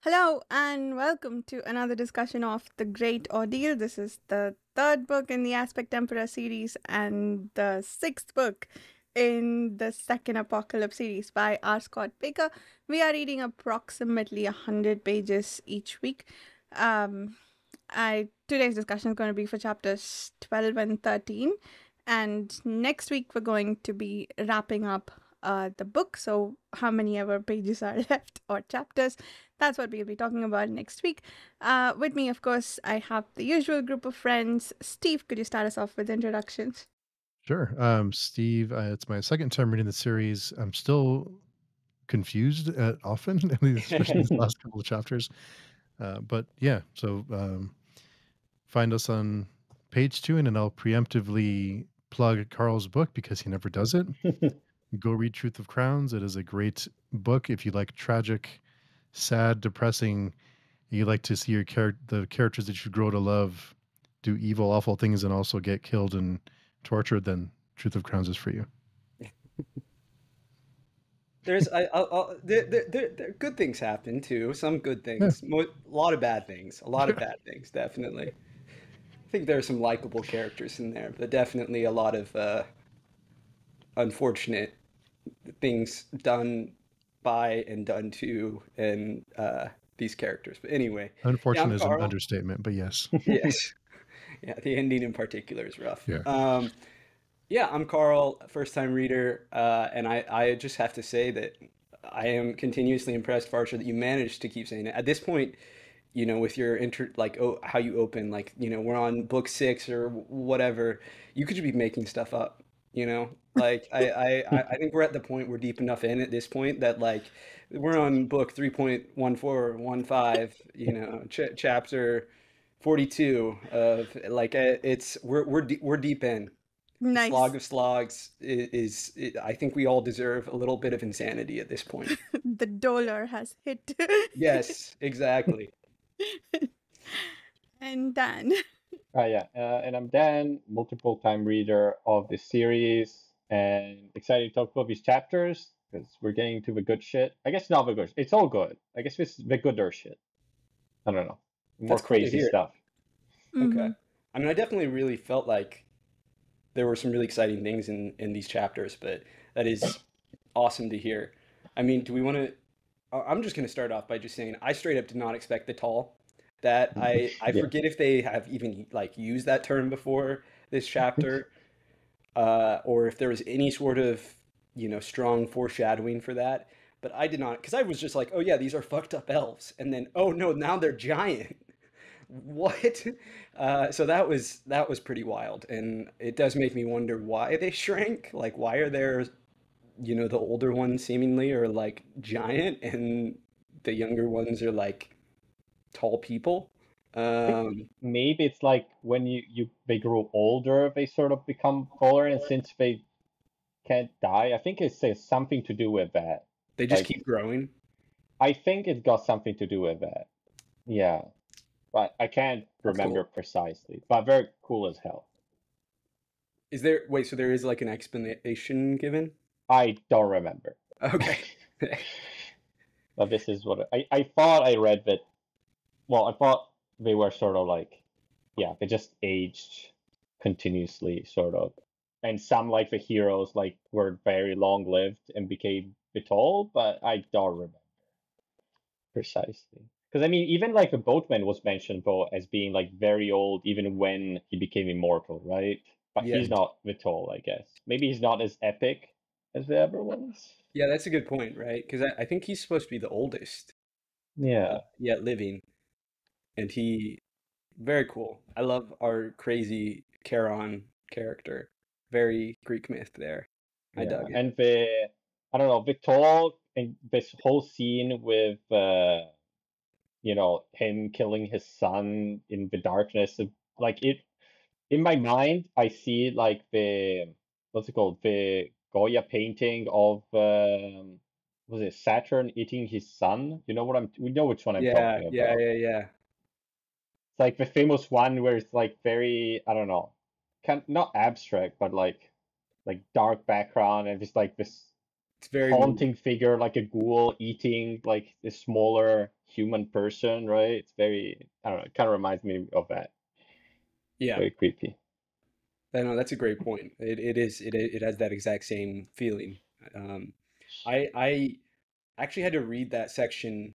Hello and welcome to another discussion of The Great Ordeal. This is the third book in the Aspect Emperor series and the sixth book in the second Apocalypse series by R. Scott Bakker. We are reading approximately 100 pages each week. Today's discussion is going to be for chapters 12 and 13, and next week we're going to be wrapping up the book. So, how many ever pages are left or chapters? That's what we'll be talking about next week. With me, of course, I have the usual group of friends. Steve, could you start us off with introductions? Sure. Steve, it's my second time reading the series. I'm still confused often, especially these last couple of chapters. But yeah, so find us on page two, and then I'll preemptively plug Carl's book because he never does it. Go read Truth of Crowns. It is a great book if you like tragic, sad, depressing. You like to see the characters that you grow to love do evil, awful things, and also get killed and tortured. Then Truth of Crowns is for you. Good things happen too. Some good Yeah. things, a lot of bad things, a lot of bad things, definitely. I think there are some likable characters in there, but definitely a lot of unfortunate things done by and done to and these characters. But anyway, yeah, I'm Unfortunate is an Carl. understatement, but yes. Yes, yeah, the ending in particular is rough. Yeah. Yeah, I'm Carl, first time reader, and I just have to say that I am continuously impressed, Varsha, that you managed to keep saying it. At this point, with your how you open, we're on book six or whatever, you could just be making stuff up, Like I think we're at the point, we're deep enough in at this point that we're on book 3.1415, chapter 42 of it's we're deep in. The slog Nice. of slogs I think we all deserve a little bit of insanity at this point. The dollar has hit. Yes, exactly. And Dan. Yeah, and I'm Dan, multiple time reader of the series, and excited to talk about these chapters because we're getting to the good shit. I guess not the good. It's all good. I guess it's the gooder shit. I don't know, more That's cool to crazy hear. stuff. Okay. Mm-hmm. I mean, I definitely really felt like there were some really exciting things in these chapters, but that is awesome to hear. I mean, do we want to? I'm just going to start off by just saying I straight up did not expect the tall. That I Yeah, forget if they have even used that term before this chapter, or if there was any sort of strong foreshadowing for that. But I did not, because I was just like, oh yeah, these are fucked up elves, and then oh no, now they're giant. What? So that was pretty wild, and it does make me wonder why they shrank. Like, why are there, the older ones seemingly are like giant, and the younger ones are like tall people. I think Um, maybe it's like when they grow older, they sort of become taller, and since they can't die, I think it says something to do with that. they just Like, keep growing. I think it got something to do with that. Yeah, but I can't That's remember cool. precisely. But very cool as hell. Is there, wait, so there is like an explanation given? I don't remember. Okay. But this is what I thought I read that. Well, I thought they were sort of like, yeah, they just aged continuously, sort of. And some, like the heroes, like were very long lived and became tall, but I don't remember precisely. Because I mean, even like the boatman was mentioned though as being like very old, even when he became immortal, right? But Yeah. he's not Vitol, I guess. Maybe he's not as epic as the other ones. Yeah, that's a good point, right? Because I think he's supposed to be the oldest Yeah. yet living, and he very cool. I love our crazy Charon character. Very Greek myth there. I Yeah, dug it. and I don't know, Victor and this whole scene with him killing his son in the darkness, like it in my mind, I see like the what's it called, the Goya painting of was it Saturn eating his son? We know which one I'm Yeah, talking yeah, about. yeah, yeah. It's like the famous one where it's like very, I don't know, kind not abstract, but like dark background and just like this. It's very haunting figure, like a ghoul eating like a smaller human person, right? It's very, I don't know, it kind of reminds me of that. yeah. Very creepy. I know that's a great point. It has that exact same feeling. Um, I actually had to read that section.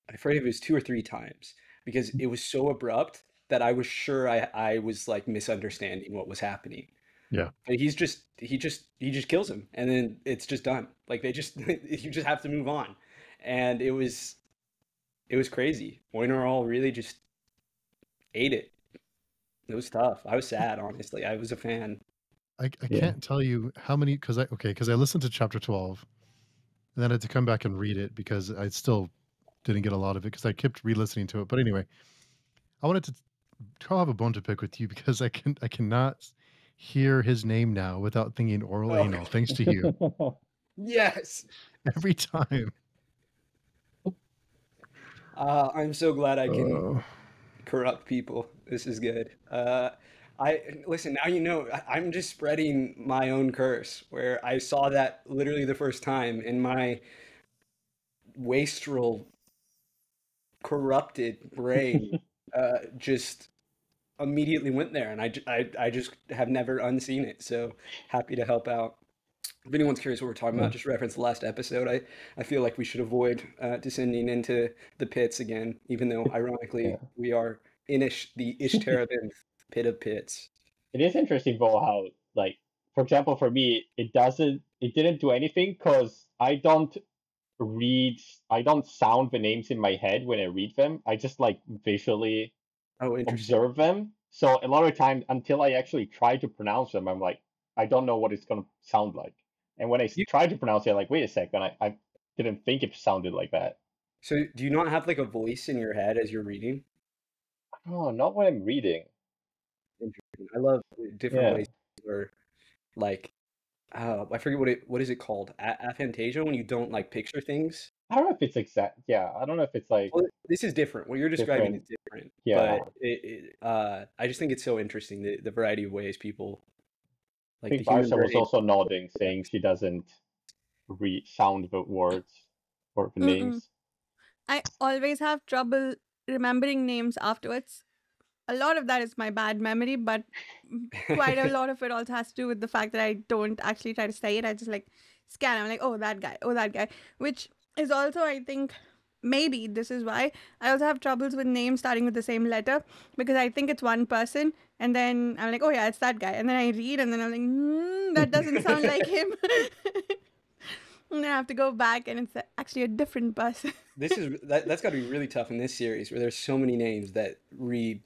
I'm afraid it was two or three times because it was so abrupt that I was sure I was like misunderstanding what was happening. Yeah. But he just kills him and then it's just done. Like they just you just have to move on. And it was crazy. All really just ate it. It was tough. I was sad, honestly. I was a fan. I Yeah. can't tell you how many because I listened to chapter 12 and then I had to come back and read it because I still didn't get a lot of it because I kept re-listening to it. But anyway, I wanted to have a bone to pick with you because I cannot hear his name now without thinking oral Oh, anal. Thanks to you yes. every time. I'm so glad I can Oh, corrupt people. This is good. I listen now. I'm just spreading my own curse. Where I saw that literally the first time, in my wastrel, corrupted brain, just immediately went there, and I just have never unseen it. So happy to help out. If anyone's curious what we're talking about, just reference the last episode. I feel like we should avoid descending into the pits again, even though Yeah. ironically we are in the Ishtarabin pit of pits. It is interesting though how, like, for example, for me, it didn't do anything because read, I don't sound the names in my head when I read them. I just like visually Oh, interesting. observe them. So a lot of times, until I actually try to pronounce them, I'm like, I don't know what it's gonna sound like. And when I You, try to pronounce it, I'm like, wait a second, I didn't think it sounded like that. so do you not have like a voice in your head as you're reading? Oh, not when I'm reading. Interesting. I love different Yeah. ways where like I forget what is it called? Aphantasia when you don't like picture things. I don't know if it's exact. Yeah, I don't know if it's like Well, this is different. What you're describing is different. different, Yeah. but I just think it's so interesting the variety of ways people I like the think human Varsha was brain. also nodding, saying she doesn't read sound the words or the Mm-mm. names. I always have trouble remembering names afterwards. A lot of that is my bad memory, but quite a lot of it also has to do with the fact that I don't actually try to say it. I just like scan. I'm like, oh, that guy. Which is also, I think, maybe this is why I also have troubles with names starting with the same letter because I think it's one person and then I'm like, oh yeah, it's that guy. And then I read and then I'm like, that doesn't sound like him. And then I have to go back and it's actually a different person. That's got to be really tough in this series where there's so many names that read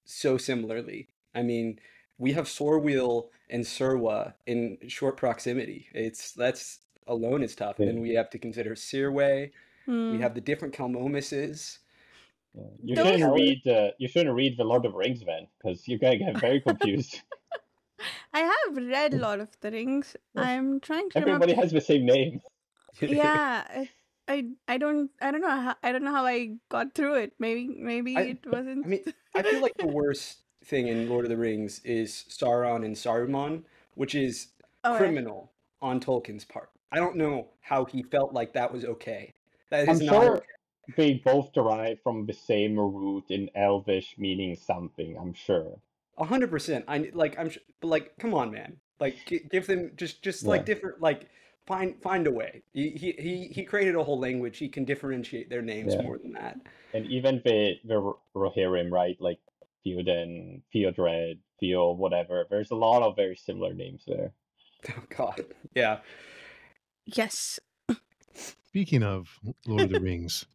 so similarly. I mean, we have Sorwheel and Surwa in short proximity. That's alone is tough, and Yeah. then we have to consider Sirwe. We Hmm. have the different Kalmomises. Yeah. Those You shouldn't read the Lord of the Rings, man, because you're gonna get very confused. I have read Lord of the Rings. I'm trying to remember. Everybody has the same name. Yeah, I don't know how I got through it. Maybe I it wasn't. I mean, I feel like the worst thing in Lord of the Rings is Sauron and Saruman, which is Oh yeah. criminal on Tolkien's part. I don't know how he felt like that was okay. That I'm is not sure they both derive from the same root in Elvish, meaning something. I'm sure. 100%. But like, come on, man. Like, give them just like Yeah. different, like, find a way. He created a whole language. He can differentiate their names Yeah. more than that. And even the Rohirrim, right? Like Theoden, Theodred, Theo, whatever. There's a lot of very similar names there. Oh God, yeah. Yes. speaking of Lord of the Rings,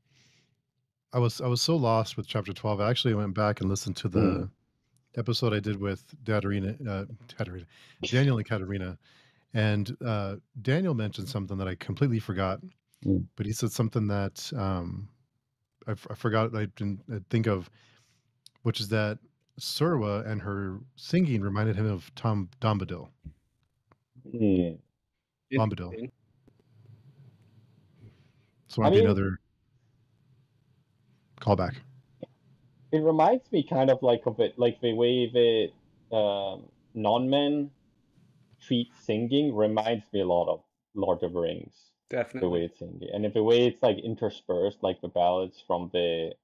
I was so lost with chapter 12. I actually went back and listened to Mm. the episode I did with Katarina, Daniel and Katarina, and Daniel mentioned something that I completely forgot, Mm. but he said something that I forgot. I didn't think of, which is that Surwa and her singing reminded him of Tom Bombadil. Mm. Bombadil. Interesting. So I might be mean, another callback. it reminds me kind of like of it, like the way the non-men treat singing reminds me a lot of Lord of the Rings, the way Definitely. it's in and the way it's like interspersed, like the ballads from the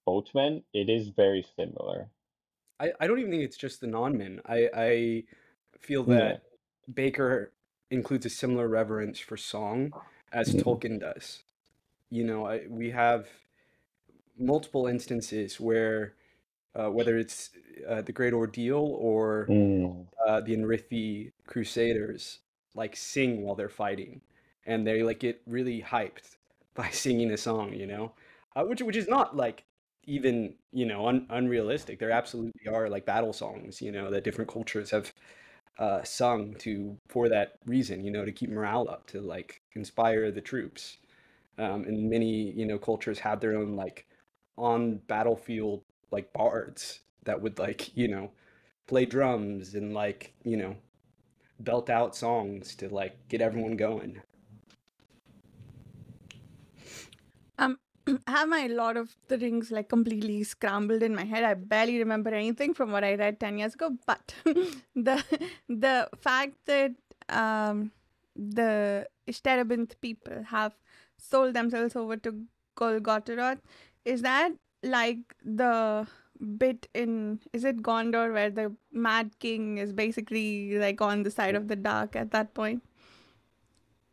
boatmen, it is very similar. I don't even think it's just the non-men. I feel Yeah. that Baker includes a similar reverence for song as Mm. Tolkien does. You know, we have multiple instances where, whether it's the Great Ordeal or Mm. the Enrithi Crusaders, like sing while they're fighting, and they like get really hyped by singing a song, you know, which is not like even unrealistic. There absolutely are like battle songs, you know, that different cultures have sung to for that reason, you know, to keep morale up, to like inspire the troops. And many, you know, cultures have their own like on battlefield like bards that would like, you know, play drums and like, you know, belt out songs to like get everyone going. Um, I have my Lord of the Rings like completely scrambled in my head. I barely remember anything from what I read 10 years ago. But the the fact that the Ishtarabinth people have sold themselves over to Golgotharoth, is that like the bit in, is it Gondor, where the Mad King is basically like on the side of the dark at that point?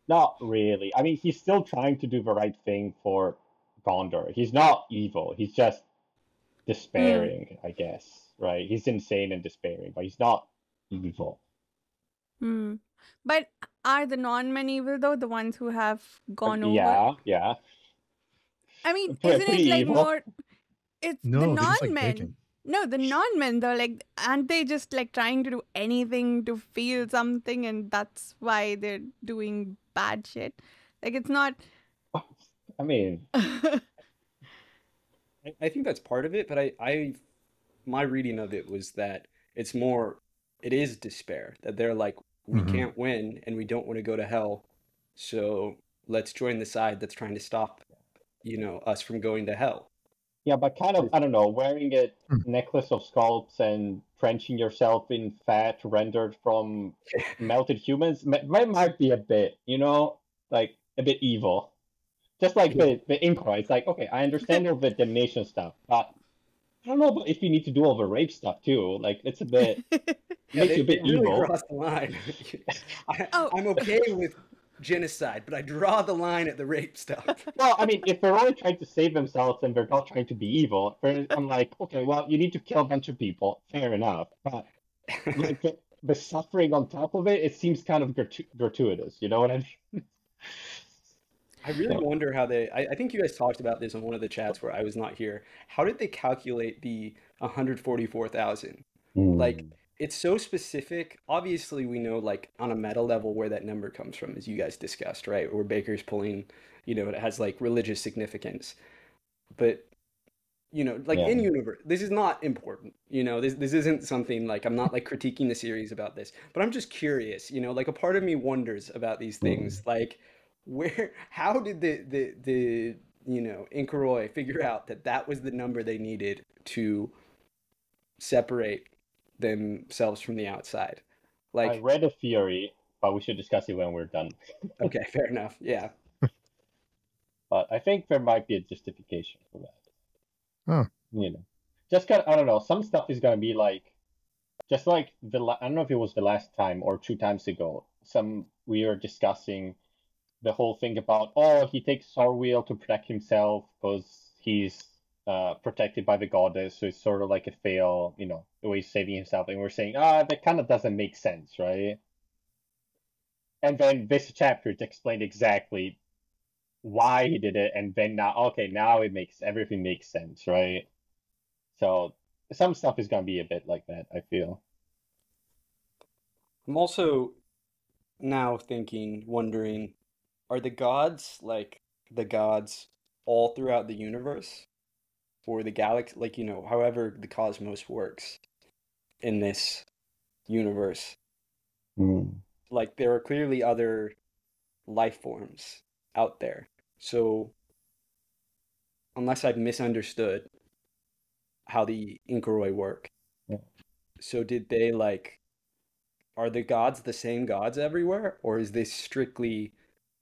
Not really. I mean, he's still trying to do the right thing for Gondor. He's not evil. He's just Hmm. despairing, I guess, right? He's insane and despairing, but he's not evil. Hmm. But are the non-men evil though, the ones who have gone over? Yeah, yeah. I mean, isn't Pretty it like evil. more? It's the No, they just like non-men. bacon. No, the non-men though, like, aren't they just like trying to do anything to feel something, and that's why they're doing bad shit? Like, it's not. I mean, I think that's part of it, but I my reading of it was that it's more, it is despair that they're like, we Hmm. can't win and we don't want to go to hell, so let's join the side that's trying to stop, you know, us from going to hell. yeah, but kind of, I don't know, wearing a necklace of skulls and drenching yourself in fat rendered from melted humans might be a bit, like a bit evil. Just like the Inca, it's like, okay, I understand all the damnation stuff, but I don't know about if you need to do all the rape stuff too. Like, it's a bit, Yeah, makes you a they bit really evil. crossed the line. Oh, I'm okay with genocide, but I draw the line at the rape stuff. Well, I mean, if they're only trying to save themselves and they're not trying to be evil, I'm like, okay, well, you need to kill a bunch of people, fair enough. But like the suffering on top of it, it seems kind of gratuitous. You know what I mean? I really So, wonder how I think you guys talked about this on one of the chats where I was not here. How did they calculate the 144,000? Like, mm, it's so specific. Obviously, we know, like, on a meta level where that number comes from, as you guys discussed, right? Where Baker's pulling, you know, it has like religious significance. But, you know, like yeah. in universe, this is not important. You know, this isn't something like, I'm not like critiquing the series about this, but I'm just curious, you know, like a part of me wonders about these Mm. things. Like, where, how did the you know, Inkaroi figure out that that was the number they needed to separate themselves from the outside? I Like, read a theory, but we should discuss it when we're done. okay, fair enough. Yeah. But I think there might be a justification for that. Oh, Just kind of, I don't know. Some stuff is gonna be like, just like I don't know if it was the last time or 2 times ago. We were discussing the whole thing about, oh, he takes Sarwheel to protect himself because he's protected by the goddess, so it's sort of like a fail, the way he's saving himself. And we're saying, that kind of doesn't make sense, right? And then this chapter it explained exactly why he did it, and then now, okay, now everything makes sense, right? So some stuff is gonna be a bit like that, I feel. I'm also now thinking, wondering, are the gods like the gods all throughout the universe or the galaxy? Like, you know, however the cosmos works in this universe. Mm. Like, there are clearly other life forms out there. So, unless I've misunderstood how the Inkaroi work, Yeah. so did they like, are the gods the same gods everywhere? Or is this strictly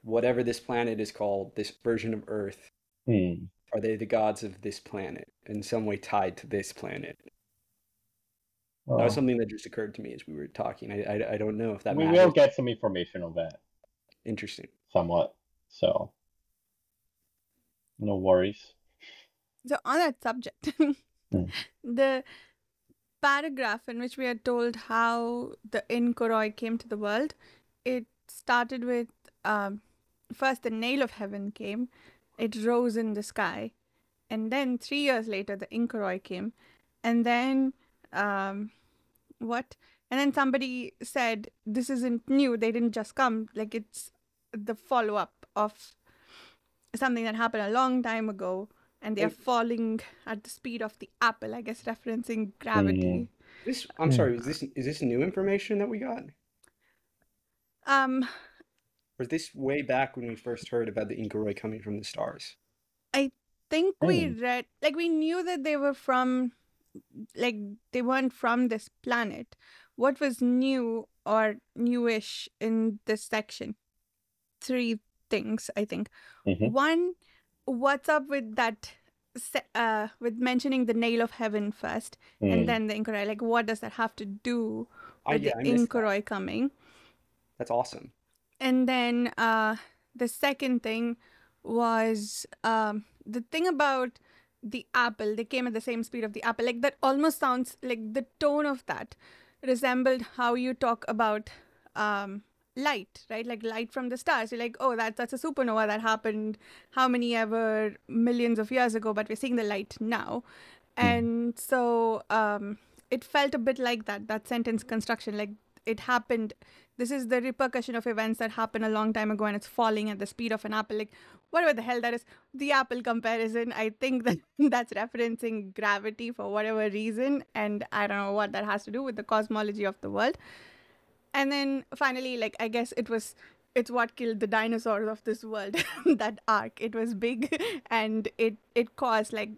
whatever this planet is called, this version of Earth, Hmm. are they the gods of this planet in some way tied to this planet? That was Well, something that just occurred to me as we were talking. I don't know if that we will matters. get some information on that Interesting. somewhat, so no worries. So on that subject, the paragraph in which we are told how the Inkoroi came to the world, it started with first the nail of heaven came, it rose in the sky, and then 3 years later the Inkoroi came, and then what? And then somebody said this isn't new. They didn't just come. Like it's the follow up of something that happened a long time ago, and they are Wait, falling at the speed of the apple. I guess referencing Hmm. gravity. I'm Hmm. sorry, is this new information that we got? Um, Or is this way back when we first heard about the Inkaroi coming from the stars? I think we Hmm. read, like, we knew that they were from, like, they weren't from this planet. What was new or newish in this section? Three things, I think. Mhm. One, what's up with that, with mentioning the nail of heaven first, and Hmm. then the Inkoroi? Like, what does that have to do with Yeah, the I missed that. Inkoroi coming? That's awesome. And then the second thing was the thing about the apple. They came at the same speed of the apple. Like that almost sounds like the tone of that resembled how you talk about light, right? Like light from the stars. You're like, oh, that's a supernova that happened how many ever millions of years ago, but we're seeing the light now. And so it felt a bit like that sentence construction, like it happened. This is the repercussion of events that happened a long time ago, and it's falling at the speed of an apple. Like whatever the hell that is, the apple comparison. I think that that's referencing gravity for whatever reason, and I don't know what that has to do with the cosmology of the world. And then finally, like I guess it's what killed the dinosaurs of this world. That arc, it was big, and it caused like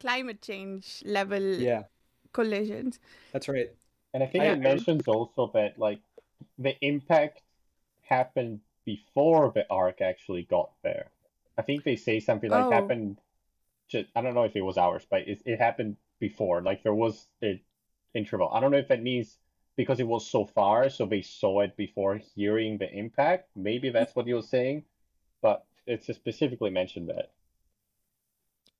climate change level Yeah, collisions. that's right. And I think I it mentions also that like the impact happened before the arc actually got there. I think they say something like Oh, happened. I don't know if it was ours, but it happened before. Like there was an interval. I don't know if that means because it was so far, so they saw it before hearing the impact. Maybe that's what he was saying, but it's specifically mentioned that.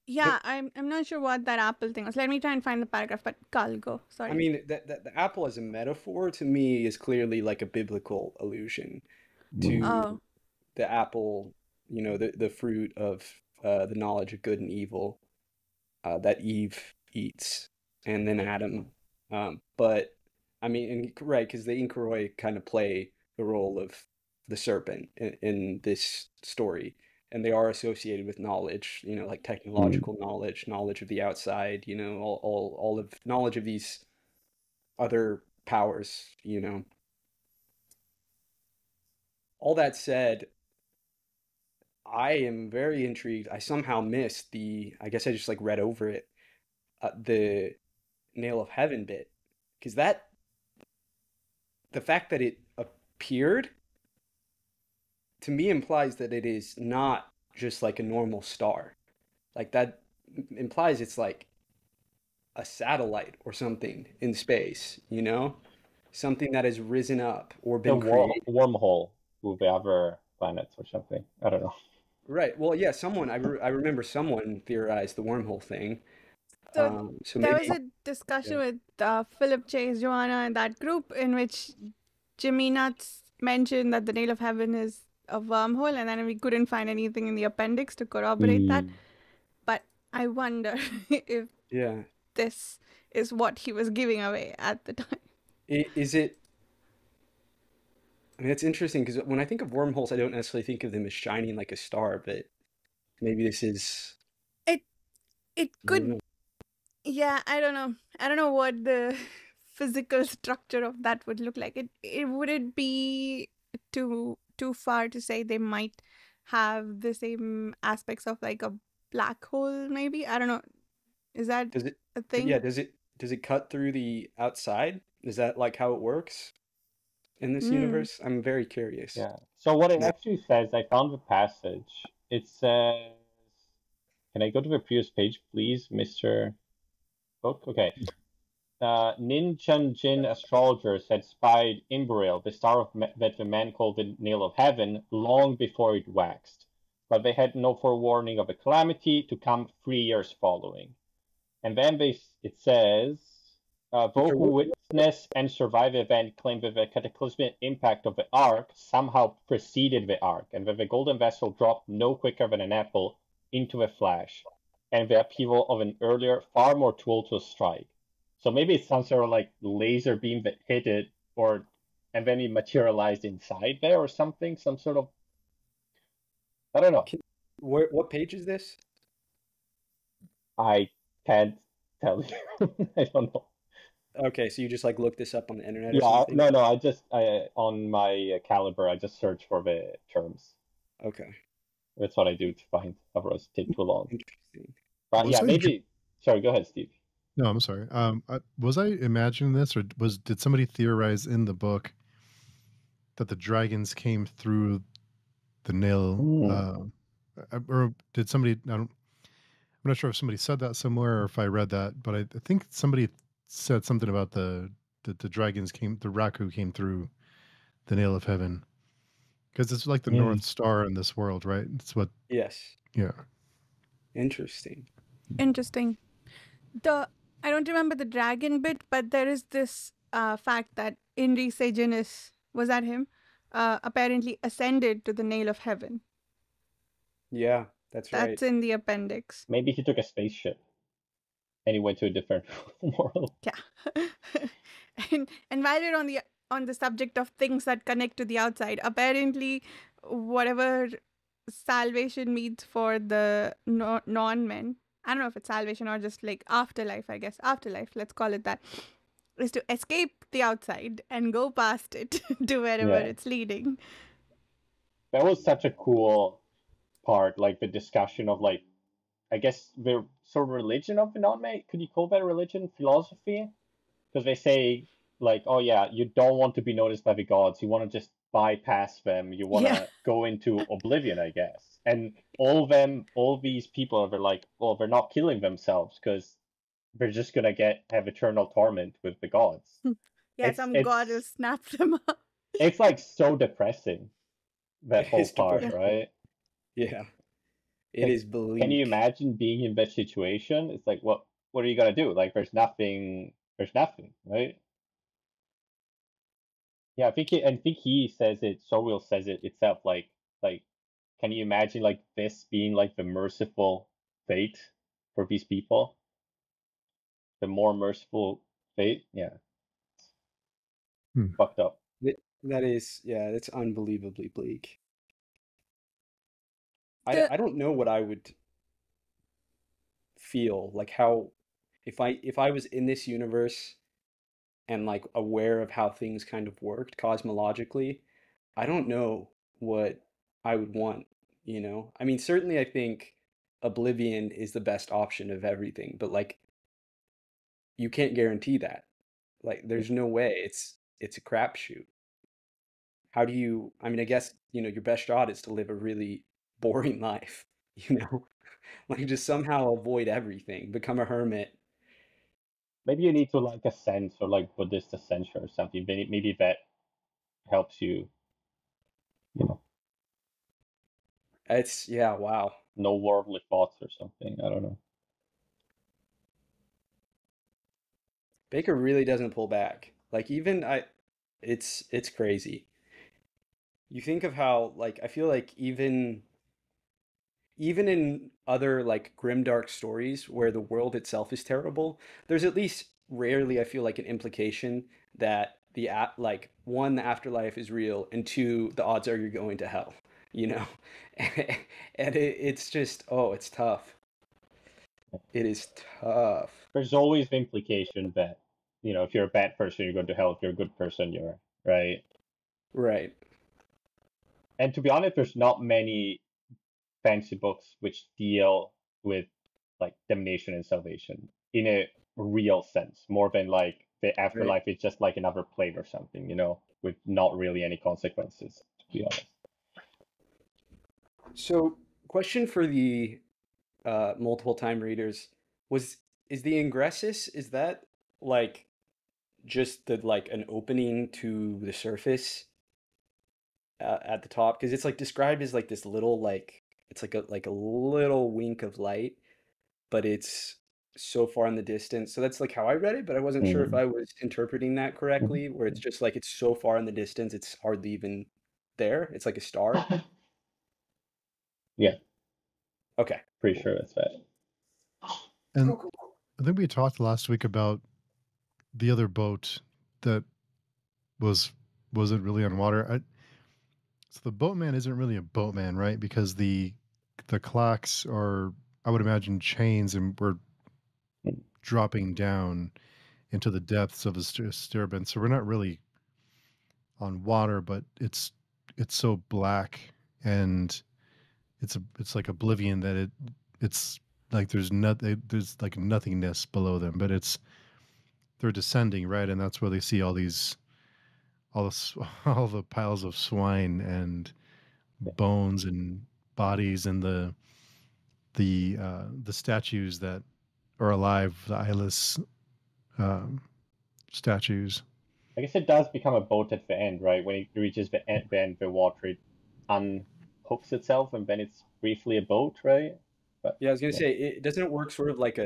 yeah, I'm not sure what that apple thing was. Let me try and find the paragraph. But Carl, go. I Sorry. mean, the apple as a metaphor to me is clearly like a biblical allusion to Oh, the apple, the fruit of the knowledge of good and evil that Eve eats, and then Adam. But I mean, right, because the Inkaroi kind of play the role of the serpent in this story, and they are associated with knowledge, like technological knowledge, knowledge of the outside, all of knowledge of these other powers. All that said, I am very intrigued. I somehow missed I guess I just like read over it, the nail of heaven bit, because the fact that it appeared to me implies that it is not just like a normal star. Like that implies it's like a satellite or something in space. Something that has risen up or A been created. wormhole with the other planets or something. I don't know. Right. Well, yeah, I remember someone theorized the wormhole thing. so So there maybe, was a discussion yeah. with Philip Chase, Joanna, and that group in which Jimmy Nuts mentioned that the nail of heaven is a wormhole, and then we couldn't find anything in the appendix to corroborate that. But I wonder if Yeah. this is what he was giving away at the time. Is it? I mean, it's interesting because when I think of wormholes, I don't necessarily think of them as shining like a star, but maybe this is. It it I don't could, know. yeah, I don't know. I don't know what the physical structure of that would look like. It would it be too far to say they might have the same aspects of like a black hole, maybe? I don't know. Is that Does it? a Yeah. thing? Does it cut through the outside? Is that like how it works? in this universe? I'm very curious. Yeah. So what it Yeah. actually says, I found the passage. It says, can I go to the previous page, please, Mr. Book? Okay. Nin Chun Jin astrologers had spied Imberil, the star that the man called the Nail of Heaven, long before it waxed, but they had no forewarning of a calamity to come 3 years following. And then it says, those who witness and survive the event claim that the cataclysmic impact of the ark somehow preceded the ark, and that the golden vessel dropped no quicker than an apple into a flash, and the upheaval of an earlier, far more tumultuous strike. So maybe it's some sort of like laser beam that hit it, and then it materialized inside there or something, some sort of, I don't know. What page is this? I can't tell you. I don't know. Okay, so you just like look this up on the internet or Yeah, something? no, I on my Caliber, I just search for the terms. Okay, That's what I do to find, otherwise it take too long. interesting. But Was yeah, I maybe. Sorry, go ahead, Steve. No, I'm sorry. Was I imagining this, or did somebody theorize in the book that the dragons came through the nail? Or did somebody? I'm not sure if somebody said that somewhere or if I read that, but I think somebody said something about the dragons came, the Raku came through the nail of heaven, because it's like the North Star in this world, right? It's what. Yes, Yeah. interesting. Interesting. I don't remember the dragon bit, but there is this fact that Inri Sejanus, was that him? Apparently ascended to the nail of heaven. Yeah, that's right. That's in the appendix. Maybe he took a spaceship and he went to a different world. Yeah. and while you're on the subject of things that connect to the outside, apparently whatever salvation means for the non-men, I don't know if it's salvation or just like afterlife, I guess. Afterlife, let's call it that, is to escape the outside and go past it to wherever Yeah. it's leading. That was such a cool part, like the discussion of like, I guess the sort of religion of the non-man. Could you call that a religion? Philosophy? Because they say like, oh yeah, you don't want to be noticed by the gods. You want to just bypass them. You want to Yeah. go into oblivion, I guess. And all these people, they're like, well, they're not killing themselves because they're just gonna have eternal torment with the gods. Yeah, some god will snap them up. It's like so depressing, that whole It's part, depressing. right? Yeah, it is bleak. Can you imagine being in that situation? It's like, what are you gonna do? Like, there's nothing, right? Yeah, I think he says it. Sorwell says it itself. Like, can you imagine like this being like the merciful fate for these people? The more merciful fate, yeah. Fucked up. That is, yeah, that's unbelievably bleak. I don't know what I would feel like, how if I was in this universe and like aware of how things kind of worked cosmologically, I don't know what I would want, you know? I mean, certainly I think oblivion is the best option of everything, but like you can't guarantee that. Like there's no way. It's a crapshoot. How do you, I mean, I guess, you know, your best shot is to live a really boring life, you know? Like just somehow avoid everything, become a hermit. Maybe you need to like ascend or like Buddhist ascension or something. Maybe that helps you, you know, It's, yeah, wow. no worldly thoughts or something. I don't know. Baker really doesn't pull back. Like even it's crazy. You think of how like I feel like even in other like grimdark stories where the world itself is terrible, there's at least rarely I feel like an implication that like one, the afterlife is real, and two, the odds are you're going to hell, you know? And it's just, oh, it's tough. It is tough. There's always the implication that, you know, if you're a bad person, you're going to hell. If you're a good person, you're right. Right. And to be honest, there's not many fantasy books which deal with like damnation and salvation in a real sense, more than like the afterlife is just like another plane or something, you know, with not really any consequences, to be honest. So, question for the multiple time readers is the ingressus, is that like just the like an opening to the surface at the top? Because it's like described as like this little like it's like a little wink of light, but it's so far in the distance. So that's like how I read it, but I wasn't sure if I was interpreting that correctly, where it's just like it's so far in the distance it's hardly even there. It's like a star. Yeah, Okay. pretty sure that's right. And Cool. I think we talked last week about the other boat that wasn't really on water. So the boatman isn't really a boatman, right? Because the clocks are, I would imagine, chains, and we're dropping down into the depths of a steerbent. So we're not really on water, but it's so black, and it's like oblivion that it's like there's like nothingness below them, but they're descending, right? And that's where they see all all the piles of swine and bones and bodies, and the statues that are alive, the eyeless statues. I guess it does become a boat at the end, right? When it reaches the end, the water it unhooks itself, and then it's briefly a boat, right? But Yeah, I was gonna say, doesn't it work sort of like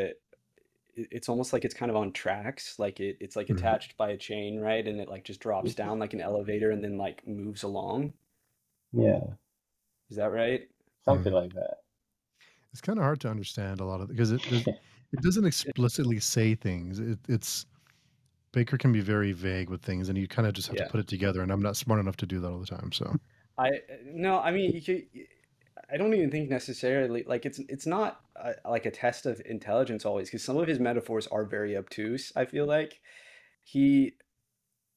it's almost like it's kind of on tracks, like it's like Mhm. attached by a chain, right? And it like just drops down like an elevator and then like moves along. yeah, Is that right? something like that. It's kind of hard to understand a lot of it because it doesn't explicitly say things. It's Baker can be very vague with things, and you kind of just have to Yeah. put it together. And I'm not smart enough to do that all the time. So No, I mean, I don't even think necessarily like it's not like a test of intelligence always, because some of his metaphors are very obtuse. I feel like he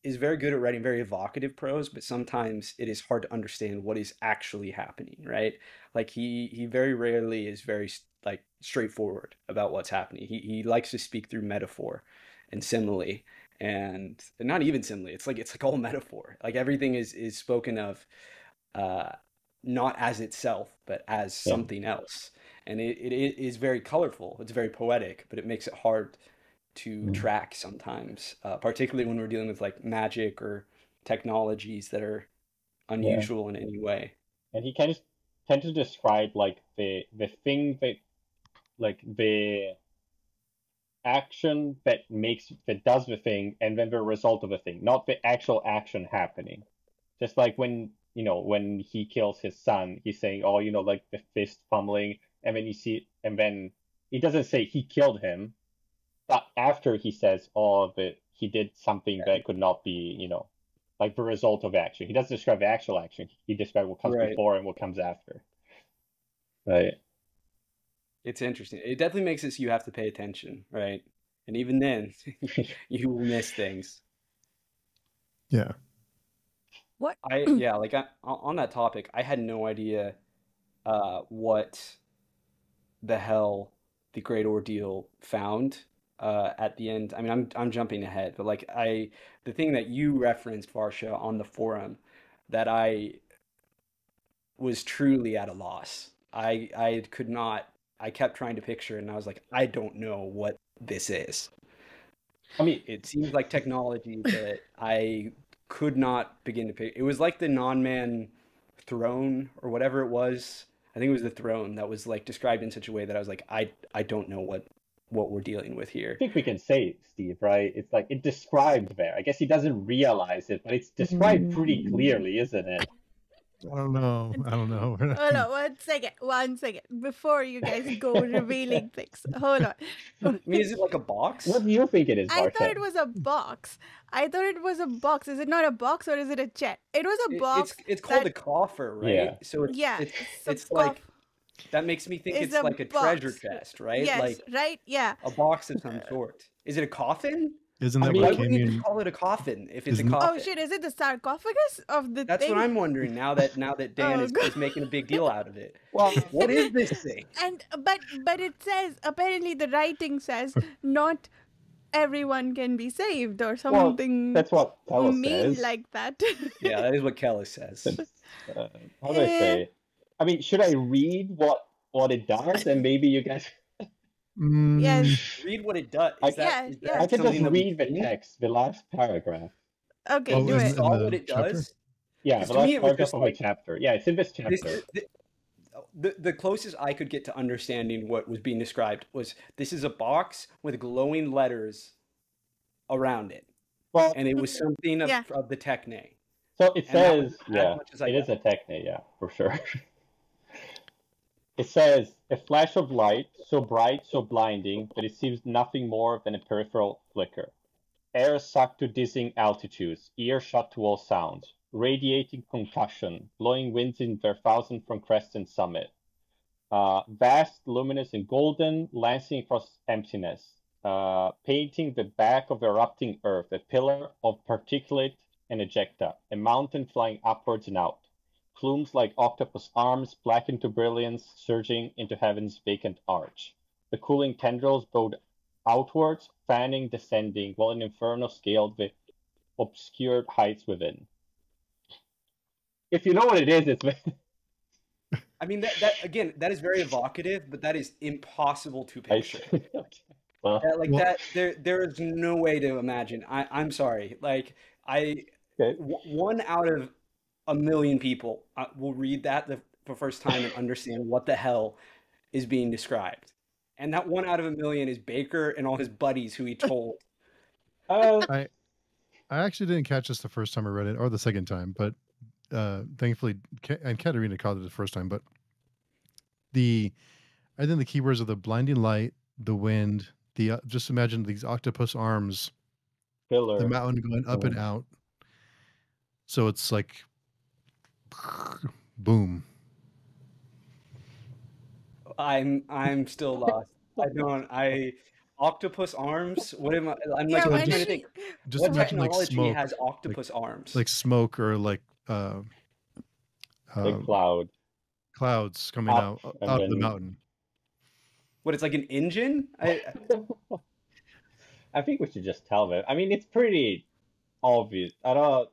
is very good at writing very evocative prose, but sometimes it is hard to understand what is actually happening, right? Like he very rarely is very like straightforward about what's happening. He likes to speak through metaphor and simile, and not even simile. It's like all metaphor. Like everything is spoken of uh, not as itself, but as Yeah. something else. And it is very colorful. It's very poetic, but it makes it hard to track sometimes, particularly when we're dealing with like magic or technologies that are unusual in any way. And he kind of tend to describe like the thing that like the action that does the thing, and then the result of the thing, not the actual action happening. Just like when when he kills his son, he's saying, oh, like the fist fumbling, and then you see, and then he doesn't say he killed him, but after he says, oh, that he did something that could not be, like the result of action. He doesn't describe the actual action. He describes what comes Right. before and what comes after. Right. It's interesting. It definitely makes it so you have to pay attention, right? And even then, you will miss things. yeah, What? Like on that topic, I had no idea what the hell the Great Ordeal found at the end. I mean, I'm jumping ahead, but like the thing that you referenced, Varsha, on the forum, that I was truly at a loss. I could not. I kept trying to picture it, and I was like, I don't know what this is. I mean, It seems like technology that I could not begin to pick. It was like the non-man throne or whatever it was. I think it was the throne that was like described in such a way that I was like, I don't know what we're dealing with here. I think we can say it, Steve, right? It's like it's described there. I guess he doesn't realize it, but it's described pretty clearly, isn't it? I don't know. Hold on, 1 second. 1 second. Before you guys go revealing things. Hold on. I mean, is it like a box? What do you think it is, I Varsha? thought it was a box. Is it not a box, or is it a chair? It was a box. It's called that- a coffer, right? Yeah. So Yeah. it's like that makes me think It's it's a like a treasure box. chest, right? Yes, Like right? Yeah. a box of some sort. Is it a coffin? Isn't I that mean, Why what wouldn't you came just in? call it a coffin if it's a Isn't- Oh coffin? shit, is it the sarcophagus of the That's thing? what I'm wondering now that Dan Oh, is God. making a big deal out of it. Well, What is this thing? And but it says, apparently the writing says not everyone can be saved or Well, something that's what Tella mean says. like that. Yeah, that is what Kellis says. How do I say? I mean, should I read what it does, and maybe you guys? Yes. Read what it does. I- Is that, Yeah, is yeah. that I can just something that we've read the seen? text, the last paragraph. Okay, Oh, do You it. saw the what it chapter? does? Yeah, 'Cause the to me last it was paragraph just of like, a chapter. Yeah, it's in this this chapter. is the closest I could get to understanding what was being described was this is a box with glowing letters around it, Well, and it was something Yeah. of the Techne. so it And that was says, as yeah, much as I it is got. a techne, yeah, for sure. It says, a flash of light, so bright, so blinding, that it seems nothing more than a peripheral flicker. Air sucked to dizzying altitudes, ear shut to all sounds, radiating concussion, blowing winds in their thousand from crest and summit. Vast, luminous, and golden, lancing across emptiness, painting the back of erupting earth, a pillar of particulate and ejecta, a mountain flying upwards and out. Plumes like octopus arms, blackened to brilliance, surging into heaven's vacant arch. The cooling tendrils bowed outwards, fanning, descending, while an inferno scaled the obscured heights within. If you know what it is, it's I mean that again, that is very evocative, but that is impossible to picture. Well, That there is no way to imagine. I'm sorry. Like okay. one out of a million people will read that the first time and understand what the hell is being described. And that one out of a million is Bakker and all his buddies who he told. I actually didn't catch this the first time I read it, or the second time, but thankfully, and Katerina caught it the first time. But I think the keywords are the blinding light, the wind, the just imagine these octopus arms, Filler. the mountain going up and out. So it's like boom. I'm still lost. Octopus arms? What am I? I'm Yeah, like why I'm trying did to think. Just What imagine like technology smoke, has octopus arms? like smoke, or like Like cloud. clouds coming Up out and out of the then- mountain. What, it's like an engine? I think we should just tell them. I mean, it's pretty obvious. I don't.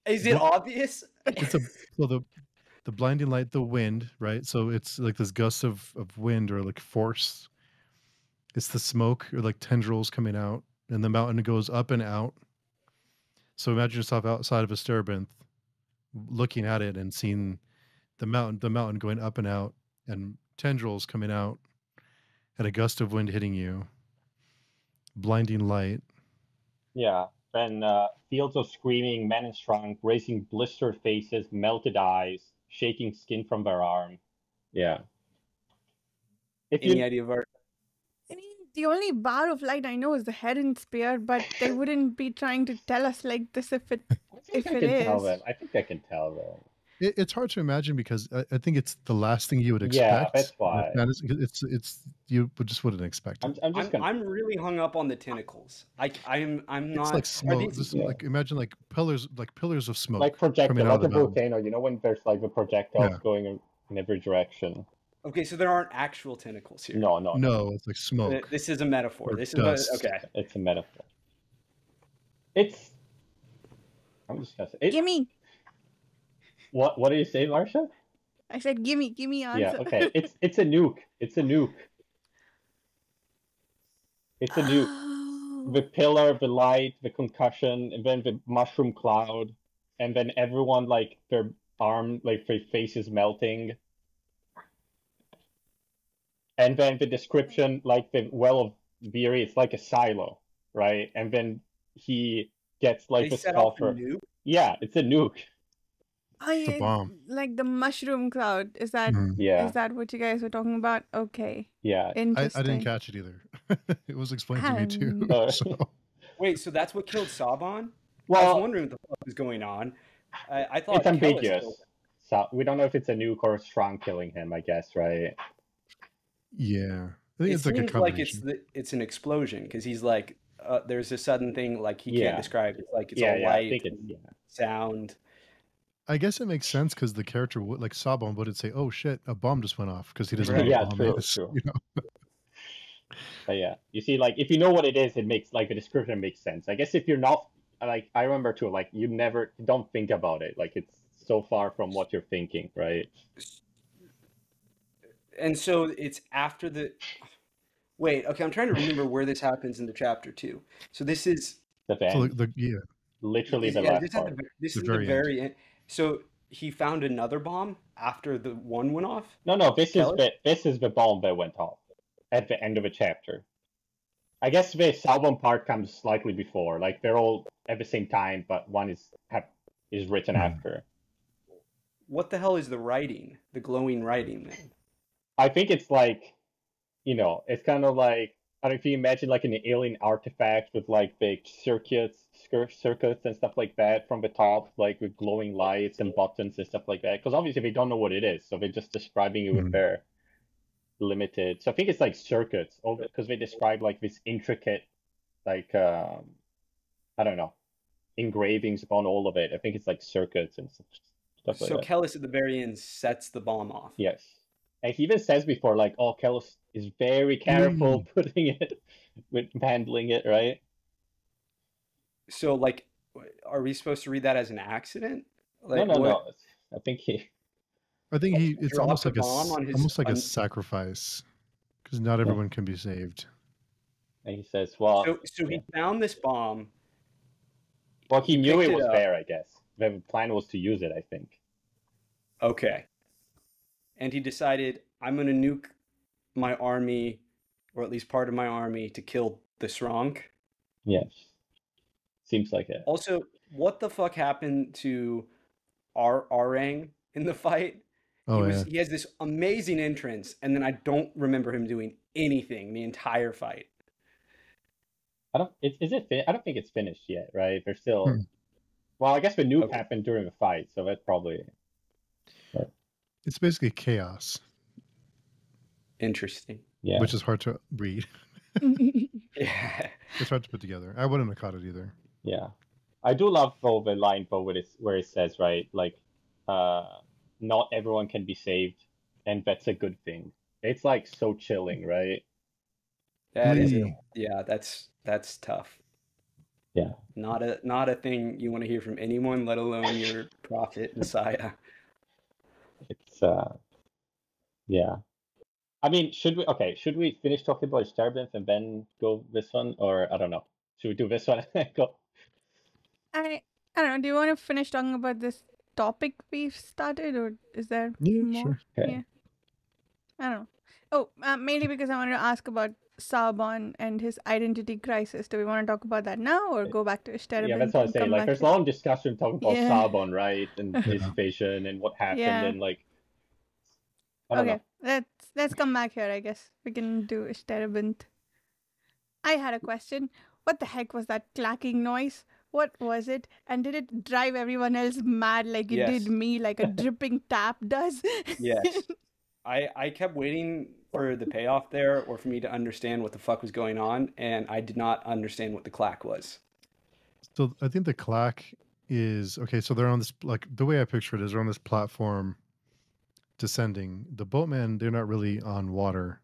Is it obvious? It's the blinding light, the wind, right? So it's like this gust of wind or like force. It's the smoke or like tendrils coming out, and the mountain goes up and out. So imagine yourself outside of a Starbanth, looking at it and seeing the mountain going up and out, and tendrils coming out, and a gust of wind hitting you, blinding light. Yeah. Then fields of screaming, men in shrunk, raising blistered faces, melted eyes, shaking skin from their arm. Yeah. If Any you, idea of our? I mean, the only bar of light I know is the head and spear, but they wouldn't be trying to tell us like this if it I it can tell is. them. I think I can tell them. It's hard to imagine because I think it's the last thing you would Yeah, expect. that's why. It's you just wouldn't expect it. I'm just gonna. I'm really hung up on the tentacles. I'm not. It's like Are smoke. these, Just Yeah. like imagine like pillars of smoke Like projectile, coming out like of a the mountain. volcano. You know when there's like the projectiles Yeah. going in every direction. okay, so there aren't actual tentacles here. No. No, it's like smoke. This is a metaphor. Or This dust. is okay. It's a metaphor. It's. I'm just gonna say. Gimme. What do you say, Varsha? I said gimme answer. Yeah. Okay. It's a nuke. It's a nuke. It's a nuke. Oh. The pillar, the light, the concussion, and then the mushroom cloud, and then everyone like their arm, like their face is melting. And then the description, like the well of Beery, it's like a silo, right? And then he gets like They the set off a sulfur. nuke. Yeah, it's a nuke. It's a bomb. Like the mushroom cloud. Is that Mhm. Yeah, is that what you guys were talking about? Okay. yeah. I Interesting. didn't catch it either. It was explained to me too. Oh. So Wait, so that's what killed Saban? I was Well, wondering what the fuck was going on. I thought it's Kellis ambiguous. killed him. So we don't know if it's a nuke or Strong killing him, I guess, right? yeah, I think It it's like a seems like combination. it's an explosion because he's like there's a sudden thing like he Yeah. can't describe. It's like it's Yeah, all yeah. I light think it's and yeah. sound. I guess it makes sense because the character would like Sabon wouldn't say, "Oh shit, a bomb just went off," because he doesn't Right. know what Yeah, a bomb true, is. true. You know? But yeah, you see, like if you know what it is, it makes like the description makes sense. I guess if you're not, like I remember too, like you don't think about it. Like it's so far from what you're thinking, right? And so it's after the. Wait, okay, I'm trying to remember where this happens in the chapter too. So this is The So end, yeah, literally the yeah, last part. this the is the very end. very end. So he found another bomb after the one went off. No, Kelly. this is the bomb that went off at the end of a chapter. I guess the Salbon part comes slightly before. Like they're all at the same time, but one is written Hmm. after. What the hell is the writing? The glowing writing then? I think it's like, it's kind of like, I don't know if you imagine like an alien artifact with like big circuits and stuff like that from the top, like with glowing lights and buttons and stuff like that. Because obviously they don't know what it is, so they're just describing it with Hmm. their limited. So I think it's like circuits, because they describe like this intricate, like I don't know, engravings upon all of it. I think it's like circuits and stuff like So that. Kellis at the very end sets the bomb off. Yes. And he even says before, like, oh, Kellis is very careful putting it, with handling it, right? So like, are we supposed to read that as an accident? No, Like no, what? no. I think he, I think Like he he it's dropped a bomb on his. almost like a sacrifice because not yeah. everyone can be saved. And he says, well, So yeah. he found this bomb. Well, He he knew picked it it was up. there, I guess. The plan was to use it, I think. Okay. And he decided, I'm going to nuke my army, or at least part of my army, to kill the Sronk. Yes. Seems like it. Also, what the fuck happened to Arang in the fight? Oh yeah, He has this amazing entrance, and then I don't remember him doing anything the entire fight. I don't, I don't think it's finished yet, right? They're still, Hmm. well, I guess the nuke Okay. happened during the fight, so that's probably, It's basically chaos, Interesting. yeah. which is hard to read. Yeah. It's hard to put together. I wouldn't have caught it either. Yeah. I do love though the line though where it says, right, like not everyone can be saved, and that's a good thing. It's like so chilling, right? That is it. Hmm. Yeah, that's tough. Yeah. Not a thing you want to hear from anyone, let alone your prophet Messiah. It's yeah. I mean, should we finish talking about Starblinth and then go this one, or I don't know. Should we do this one and go? I I don't know. Do you want to finish talking about this topic we've started, or is there Yeah, more? sure. Okay. Yeah, I don't know. Oh, mainly because I wanted to ask about Sabon and his identity crisis. Do we want to talk about that now, or go back to Yeah, Ishtarabin that's what I and say. come Like, back there's a here? lot of discussion talking about Yeah. Sabon, right, and his Yeah. vision and what happened, Yeah. and like, I don't know. Okay, let's come back here. I guess we can do Ishtarabin. I had a question. What the heck was that clacking noise? What was it? And did it drive everyone else mad like it did Yes. me, like a dripping tap does? Yes. I kept waiting for the payoff there or for me to understand what the fuck was going on, and I did not understand what the clack was. So I think the clack is okay. So they're on this, like the way I picture it is they're on this platform descending. The boatmen, they're not really on water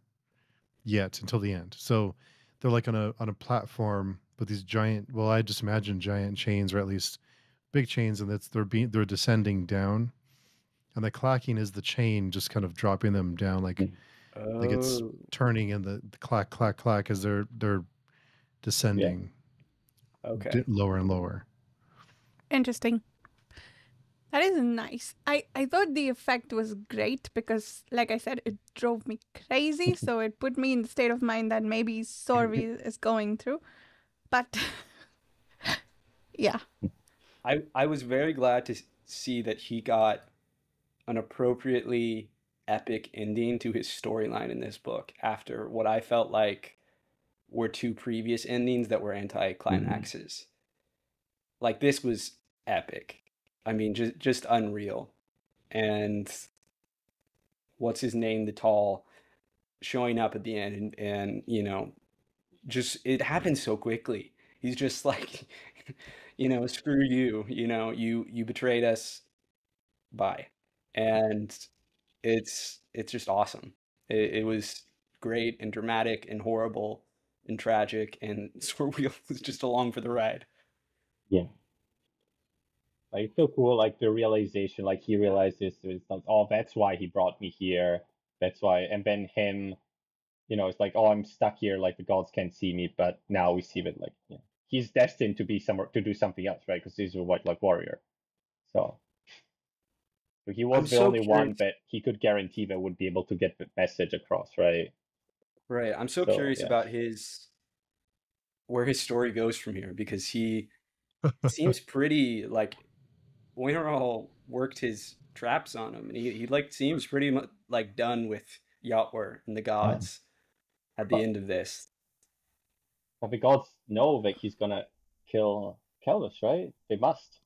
yet until the end. So they're like on a platform with these giant, well, I just imagine giant chains, or at least big chains, and they're descending down. And the clacking is the chain just kind of dropping them down, like it's Oh, turning, and the clack clack clack as they're descending okay. lower and lower. Interesting. That is nice. I thought the effect was great because, like I said, it drove me crazy. So it put me in the state of mind that maybe Sorvi is going through. But yeah. I was very glad to see that he got an appropriately epic ending to his storyline in this book after what I felt like were two previous endings that were anticlimaxes. Like this was epic. I mean, just unreal. And what's his name, the tall, showing up at the end and just it happened so quickly. He's just like, screw you, you betrayed us, bye. And it's just awesome. It was great and dramatic and horrible and tragic, and Swordwheel is just along for the ride. Yeah. Like, it's so cool, like, the realization, like, he realizes, it's like, oh, that's why he brought me here. That's why. And then him, it's like, oh, I'm stuck here, like, the gods can't see me, but now we see that, like, he's destined to be somewhere, to do something else, right? Because he's a white, like, warrior. So he I'm was the so only one curious. that he could guarantee that would be able to get the message across, right? Right. I'm so So, curious yeah. about where his story goes from here, because he seems pretty like Winterall worked his traps on him, and he like seems pretty much like done with Yatwer and the gods at the But, end of this. but the gods know that he's gonna kill Kelvis, right? They must.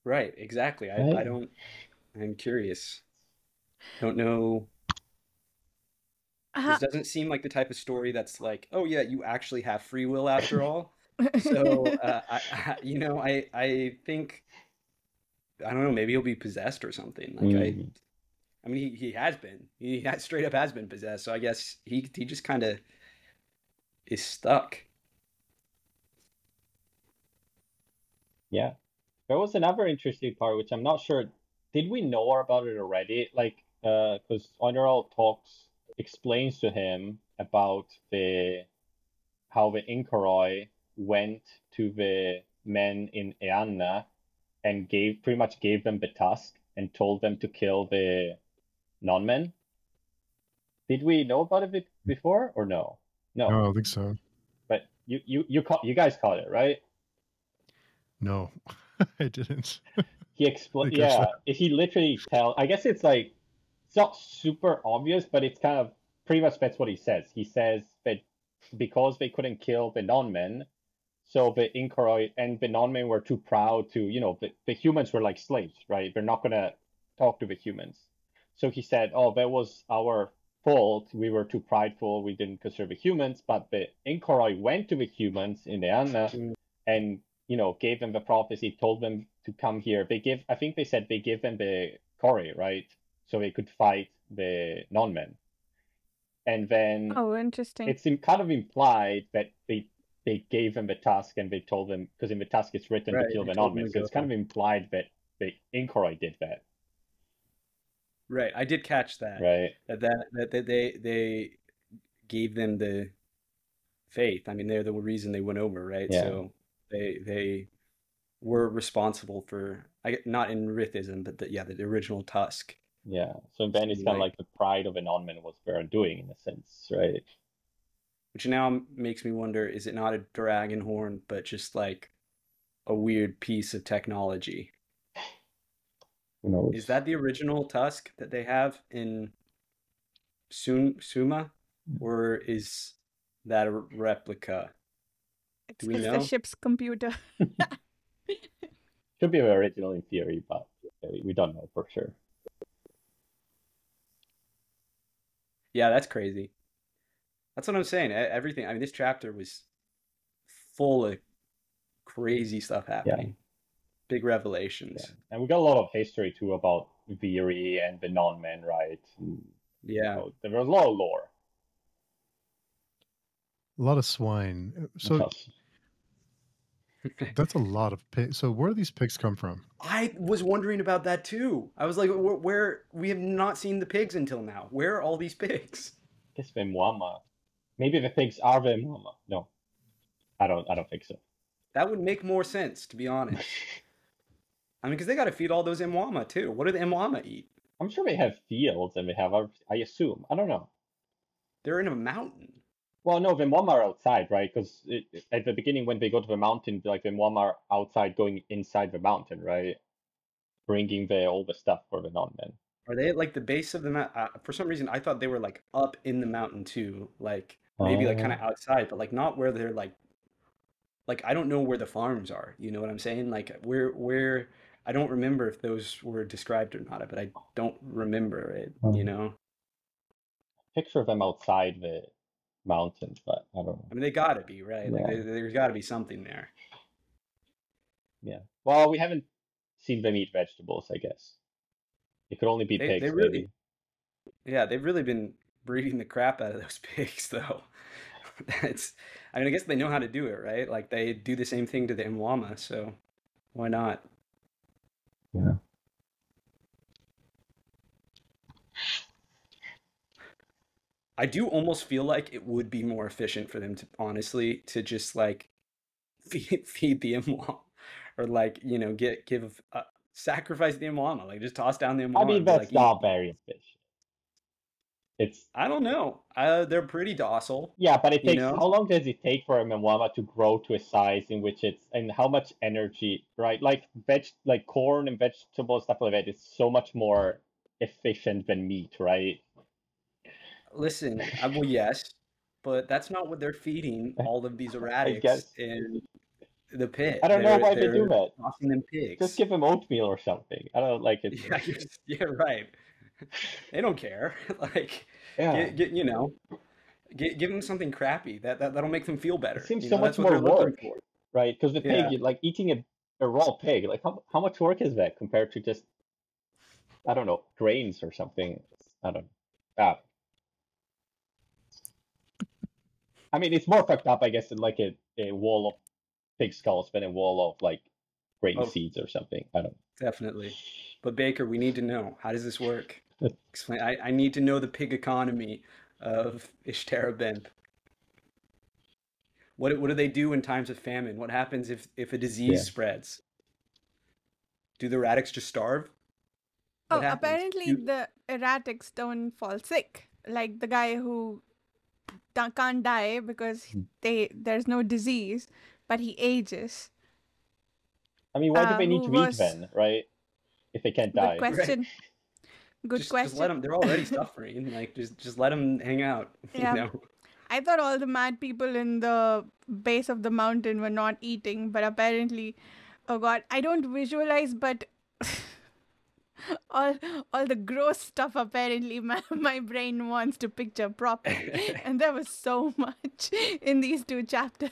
Right, exactly. Right? I'm curious. Don't know. This Uh, doesn't seem like the type of story that's like, oh yeah, you actually have free will after all. So I think, I don't know, maybe he'll be possessed or something. Like Mm. I mean he has been. Straight up has been possessed. So I guess he just kind of is stuck. Yeah. There was another interesting part, which I'm not sure. Did we know about it already? Like, because Underall explains to him about how the Inkaroi went to the men in Eanna and pretty much gave them the tusk and told them to kill the non-men. Did we know about it before or no? No, I No. don't think so. But you guys caught it, right? No, I didn't. He Didn't catch that. he literally I guess it's like, it's not super obvious, but it's kind of pretty much that's what he says. He says that because they couldn't kill the non-men, so the Inkaroi and the non-men were too proud to, the humans were like slaves, right? They're not gonna talk to the humans. So he said, oh, that was our fault. We were too prideful. We didn't conserve the humans, but the Inkaroi went to the humans in the Anna Mm. and, gave them the prophecy, told them to come here. I think they said they gave them the Kori, right? So they could fight the non-men. And then oh, interesting. it's kind of implied that they gave them the task and they told them, because in the task it's written to Right, kill they the told him non-men. to So go. it's kind of implied that the Inkaroi did that, Right, I did catch that. right? That they gave them the faith. I mean, they're the reason they went over, right? Yeah, So they were responsible for, not in Rithism, but the original Tusk. yeah. So then it's kind of Right. like the pride of the non-men was they're doing in a sense, right? Which now makes me wonder, is it not a dragon horn, but just like a weird piece of technology? Who knows? Is that the original Tusk that they have in Suma? Or is that a replica? It's Do we because the know? ship's computer. Should be the original in theory, but we don't know for sure. Yeah, that's crazy. That's what I'm saying. Everything. I mean, this chapter was full of crazy stuff happening. Big Yeah. revelations. And we got a lot of history too about Viri and the non-men, right? Yeah. There was a lot of lore. A lot of swine. So that's a lot of pigs. So where do these pigs come from? I was wondering about that too. I was like, where we have not seen the pigs until now. Where are all these pigs? I guess Vemwama. Maybe the pigs are Vemwama. No, I don't think so. That would make more sense, to be honest. I mean, because they got to feed all those Mwama too. What do the Mwama eat? I'm sure they have fields and they have, I assume. I don't know. They're in a mountain. Well, no, Vemwama are outside, right? Because at the beginning when they go to the mountain, like Vemwama are outside going inside the mountain, right? Bringing all the stuff for the non-men. Are they at like the base of the mountain? For some reason, I thought they were like up in the mountain too. Like maybe like kind of outside, but like not where they're like I don't know where the farms are. You know what I'm saying? Like where I don't remember if those were described or not, but I don't remember it, you know? Picture them outside the mountains, but I don't know. I mean, they gotta be, right? Like Yeah. there's gotta be something there. Yeah. Well, we haven't seen them eat vegetables, I guess. It could only be pigs, They really, maybe. yeah, they've really been breeding the crap out of those pigs, though. It's, I mean, I guess they know how to do it, right? Like they do the same thing to the Mwama, so why not? Yeah. I do almost feel like it would be more efficient for them to honestly to just like feed the Mwama, or like give sacrifice the Mwama, like just toss down the I Mwama mean, and be that's like, eat. not very efficient. It's I don't know. They're pretty docile, Yeah, but it you takes, know. how long does it take for a Mawama to grow to a size in which it's, and how much energy, right? Like corn and vegetables, stuff like that is so much more efficient than meat, right? Listen, well, yes, but that's not what they're feeding all of these I erratics guess. in the pit. I don't know why they do They're that. tossing them Just pigs. give them oatmeal or something. I don't like it. Yeah, yeah, right. They don't care. Like, Yeah, give them something crappy that'll make them feel it better. seems so That's much what more they're looking work, for. right? Because the Yeah. pig, like eating a raw pig, like how much work is that compared to just, I don't know, grains or something? I don't know. Ah, I mean, it's more fucked up, I guess, in like a wall of pig skulls than a wall of like grain Oh, seeds or something. I don't definitely. But Baker, we need to know, how does this work? know. Explain. I need to know the pig economy of Ishtarabend. What do they do in times of famine? What happens if a disease Yeah. spreads? Do the radics just starve? What Oh, happens? apparently the erratics don't fall sick. Like the guy who can't die because there's no disease, but he ages. I mean, why do they need Who to eat was then, right? If they can't good die. Right. question. Good Just let question. them. They're already suffering. Like just let them hang out. You Yeah. know. I thought all the mad people in the base of the mountain were not eating, but apparently, oh god, I don't visualize, but all all the gross stuff apparently my brain wants to picture properly, and there was so much in these two chapters.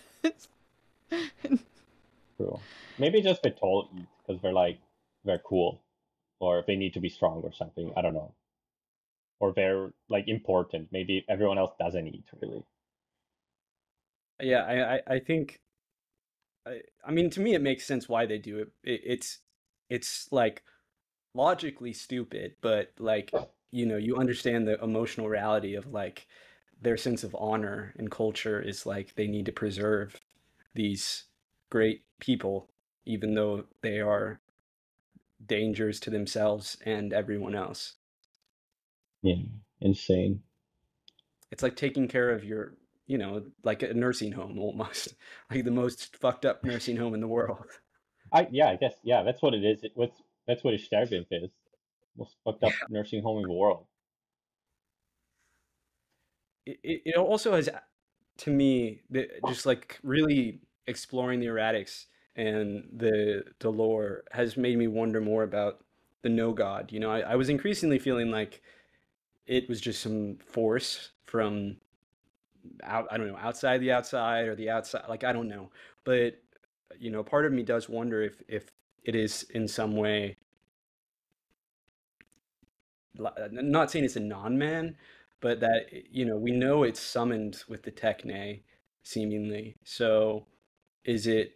True. Maybe just the tall eat because they're cool, or if they need to be strong or something. I don't know. Or they're like important. Maybe everyone else doesn't eat really. Yeah, I think. I mean, to me, it makes sense why they do it. It's like logically stupid, but like you understand the emotional reality of like their sense of honor and culture is like they need to preserve these great people, even though they are dangers to themselves and everyone else. Yeah, insane. It's like taking care of your, like a nursing home almost, like the most fucked up nursing home in the world. I guess that's what it is. That's what a Sterbint is. Most fucked up nursing home in the world. It also has, to me, just like really exploring the erratics and the lore has made me wonder more about the no god. I was increasingly feeling like it was just some force from out, I don't know, outside the outside or the outside, like I don't know. But part of me does wonder if it is in some way, not saying it's a non-man, but that we know it's summoned with the Techne, seemingly. So is it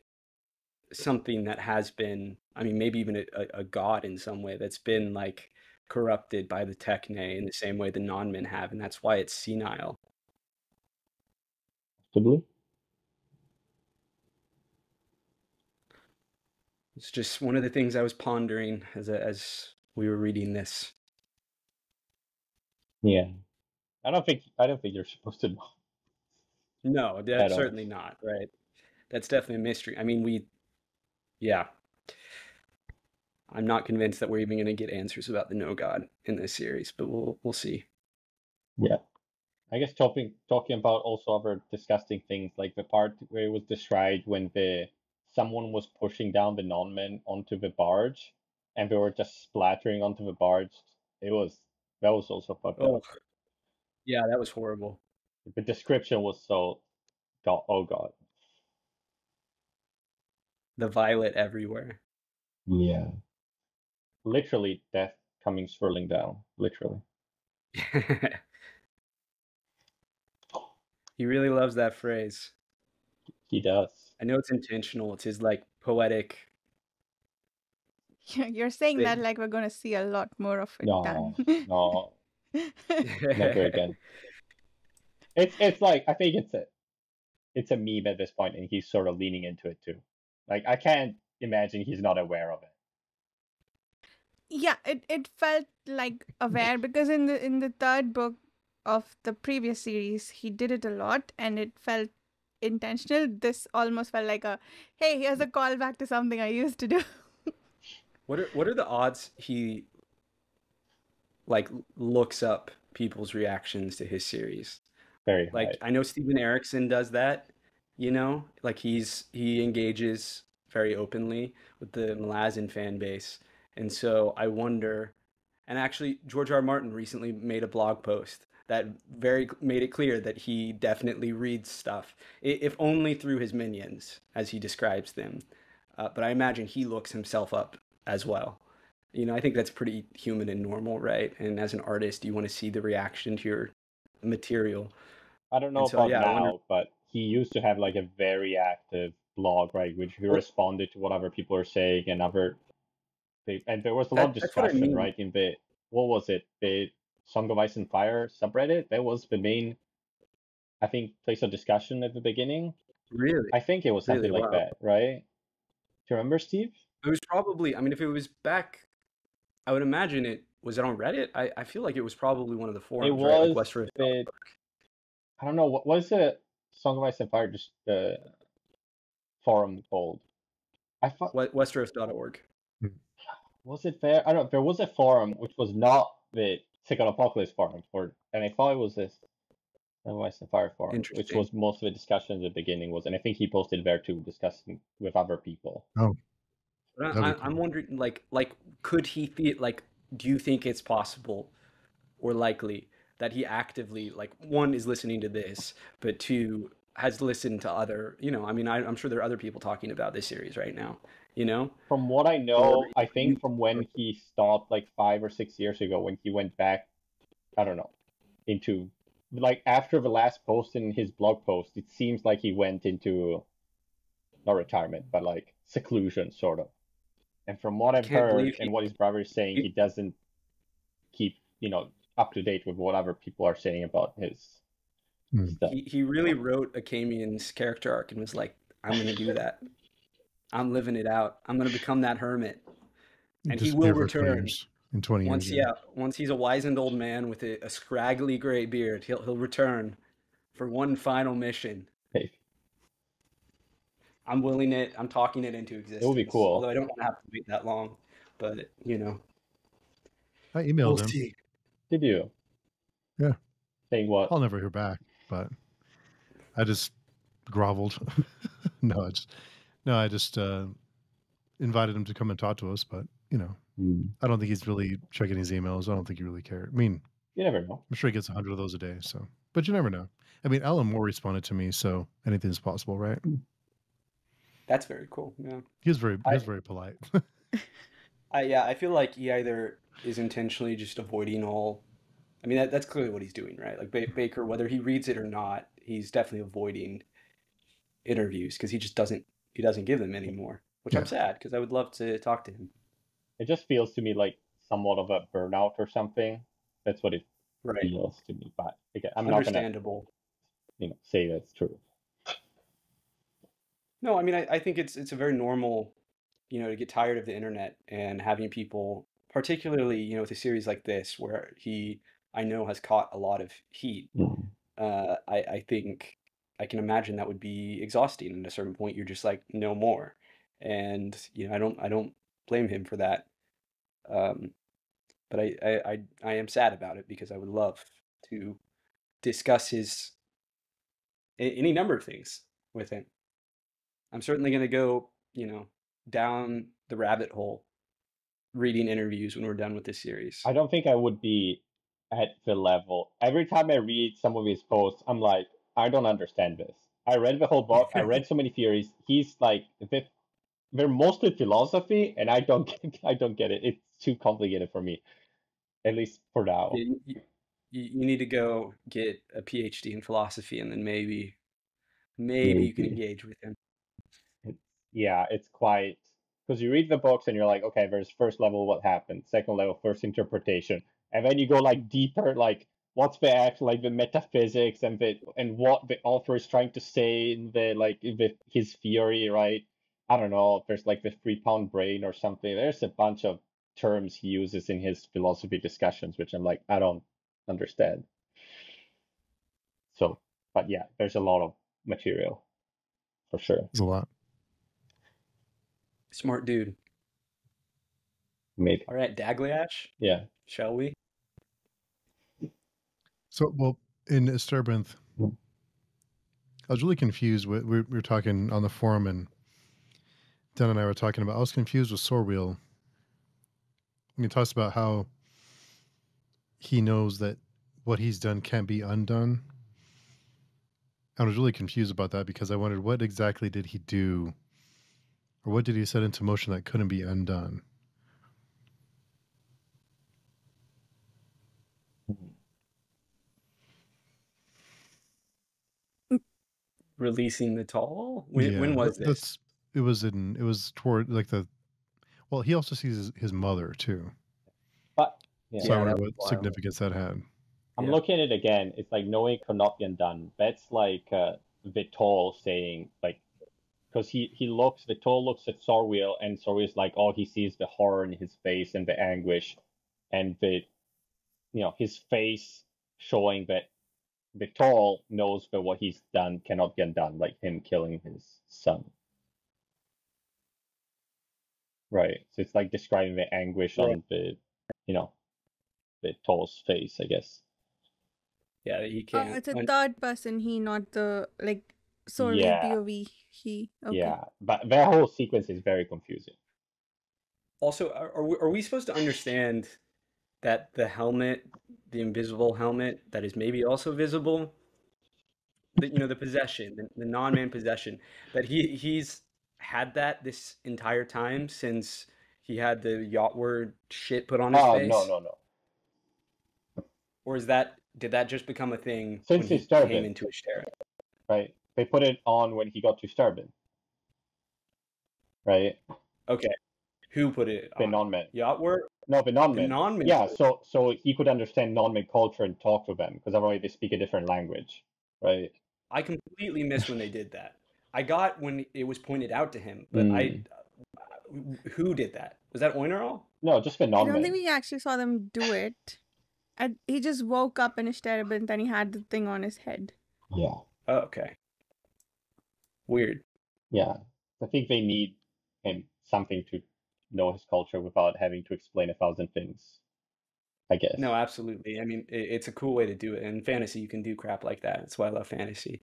something that has been, I mean, maybe even a god in some way that's been like corrupted by the Techne in the same way the non-men have, and that's why it's senile. Possibly. It's just one of the things I was pondering as we were reading this. Yeah. I don't think you're supposed to know No, at that's all. certainly not, right? That's definitely a mystery. I mean, yeah, I'm not convinced that we're even going to get answers about the no god in this series, but we'll see. Yeah. I guess talking about also other disgusting things, like the part where it was described when the someone was pushing down the non-men onto the barge, and they were just splattering onto the barge. That was also fucked Oh, up. yeah, that was horrible. The description was so god. Oh god. The violet everywhere. Yeah. Literally death coming swirling down. Literally. He really loves that phrase. He does. I know it's intentional. It's his like poetic. You're saying thing. that like we're going to see a lot more of it No, then. no, never again. It's like I think it's a meme at this point, and he's sort of leaning into it too. Like I can't imagine he's not aware of it. Yeah, it felt like aware because in the third book of the previous series, he did it a lot and it felt intentional. This almost felt like a, hey, here's a callback to something I used to do. What are the odds he like looks up people's reactions to his series? Very Like high. I know Steven Erickson does that, like he engages very openly with the Malazan fan base. And so I wonder, and actually George R. R. Martin recently made a blog post that very made it clear that he definitely reads stuff, if only through his minions, as he describes them. But I imagine he looks himself up as well. I think that's pretty human and normal, right? And as an artist, you want to see the reaction to your material. I don't know And so, about yeah, I wonder. now, but he used to have like a very active blog, right, which he Well, responded to whatever people are saying and and there was a lot of that's what I discussion, mean. right, in the what was it, the Song of Ice and Fire subreddit? That was the main, I think, place of discussion at the beginning. Really, I think it was really, something like wow. that, right? Do you remember, Steve? It was probably, I mean, if it was back, I would imagine was it on Reddit? I feel like it was probably one of the It forums, right? Like was Westeros. the I don't know what was the Song of Ice and Fire just forum called? I thought Westeros.org. was it there? I don't know. There was a forum which was not the Second Apocalypse forum, and I thought it was this Song of Ice and Fire forum, which Interesting. was most of the discussion at the beginning was, and I think he posted there too, discussing with other people. Oh, But that'd be I'm cool. wondering, like, could he feel like? Do you think it's possible or likely that he actively, like, one is listening to this, but two has listened to other, I mean, I'm sure there are other people talking about this series right now, From what I or know, I think from when he stopped like 5 or 6 years ago, when he went back, I don't know, into like after the last post in his blog post, it seems like he went into not retirement, but like seclusion, sort of. And from what I've can't heard believe and what his brother is saying, he doesn't keep, up to date with what other people are saying about his stuff. he really wrote Akamian's character arc and was like, I'm gonna do that. I'm living it out. I'm gonna become that hermit, and he will Disappear for 20 return years. In 20 once. years, Once he's a wizened old man with a scraggly gray beard, he'll return for one final mission. Hey, I'm willing it. I'm talking it into existence. it would be cool. Although I don't want to have to wait that long, but I emailed we'll him. see. Did you? Yeah. Saying what? I'll never hear back, but I just groveled. No, I just invited him to come and talk to us, but I don't think he's really checking his emails. I don't think he really cared. I mean, You never know. I'm sure he gets 100 of those a day. So, but you never know. I mean, Alan Moore responded to me, so anything's possible, right? That's very cool. Yeah. He was very polite. I feel like he either is intentionally just avoiding all. I mean, that's clearly what he's doing, right? Like Bakker, whether he reads it or not, he's definitely avoiding interviews because he doesn't give them anymore, which I'm sad because I would love to talk to him. It just feels to me like somewhat of a burnout or something. That's what it feels to me. But again, I'm not gonna, say that's true. No, I mean, I think it's a very normal, to get tired of the internet and having people, particularly, with a series like this where I know has caught a lot of heat. I think I can imagine that would be exhausting. And at a certain point, you're just like, no more. And I don't blame him for that. But I am sad about it because I would love to discuss any number of things with him. I'm certainly going to go, down the rabbit hole reading interviews when we're done with this series. I don't think I would be at the level. Every time I read some of his posts, I'm like, I don't understand this. I read the whole book. I read so many theories. He's like, they're mostly philosophy, and I don't get it. It's too complicated for me, at least for now. you need to go get a PhD in philosophy, and then maybe you can engage with him. It's quite, because you read the books and you're like, okay, there's first level what happened, second level first interpretation, and then you go like deeper, like what's the actual like the metaphysics and what the author is trying to say in his theory, right? I don't know. There's like the 3-pound brain or something. There's a bunch of terms he uses in his philosophy discussions, which I'm like, I don't understand. So, but yeah, there's a lot of material for sure. There's a lot. Smart dude. Maybe. All right, Dagliash. Yeah. Shall we? So, well, in Disturbance, I was really confused. We were talking on the forum, and Dan and I were talking about, I was confused with Sorwheel. He talks about how he knows that what he's done can't be undone. I was really confused about that because I wondered, what exactly did he do, or what did he set into motion that couldn't be undone? Releasing the tall? When was this? It was toward like well, he also sees his mother too. But So I wonder what significance that had. I'm looking at it again. It's like knowing it cannot be undone. That's like Vitol saying, like, because Vitol looks at Sorwheel, and Sorwheel's like, oh, he sees the horror in his face and the anguish, and his face showing that Vitol knows that what he's done cannot be undone, like him killing his son. Right. So it's like describing the anguish on Vitol's face, I guess. Yeah, he can't. It's a third person, he, not the Sorwheel POV, he. Okay. Yeah, but that whole sequence is very confusing. Also, are we supposed to understand that the helmet, the invisible helmet, that is maybe also visible, the possession, the non-man possession, that he's had that this entire time since he had the yacht word shit put on his face? No. Or did that just become a thing since when he came into Ashtara? Right. They put it on when he got to Starbin. Right? Okay. Who put it on? The non-men. Yacht word? No, the non-men. The non-men. Yeah, so he could understand non-men culture and talk to them, because otherwise they speak a different language. Right? I completely missed when they did that. I got when it was pointed out to him, but who did that? Was that Oineral? No, just the non-men. I don't think we actually saw them do it. He just woke up in Ashtara, and then he had the thing on his head. Yeah. Oh, okay. Weird. Yeah. I think they need something to know his culture without having to explain 1,000 things, I guess. No, absolutely. I mean, it's a cool way to do it. In fantasy, you can do crap like that. That's why I love fantasy.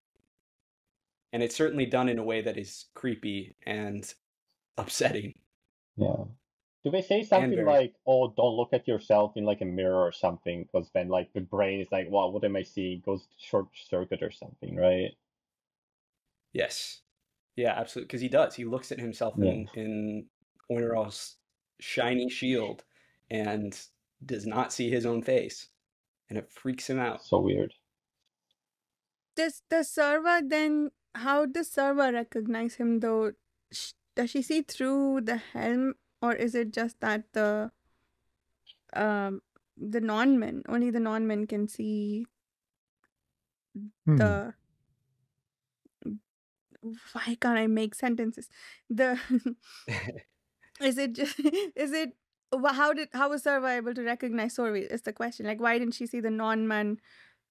And it's certainly done in a way that is creepy and upsetting. Yeah. Do they say something like, oh, don't look at yourself in like a mirror or something? Because then like the brain is like, well, what am I seeing? Goes short circuit or something, right? Yes. Yeah, absolutely. Because he does. He looks at himself in Oineral's shiny shield and does not see his own face. And it freaks him out. So weird. Does the server then, how does server recognize him though? Does she see through the helm, or is it just that the non-men, only the non-men can see the... Why can't I make sentences? How was Serva able to recognize Sorwheel is the question. Like, why didn't she see the non-man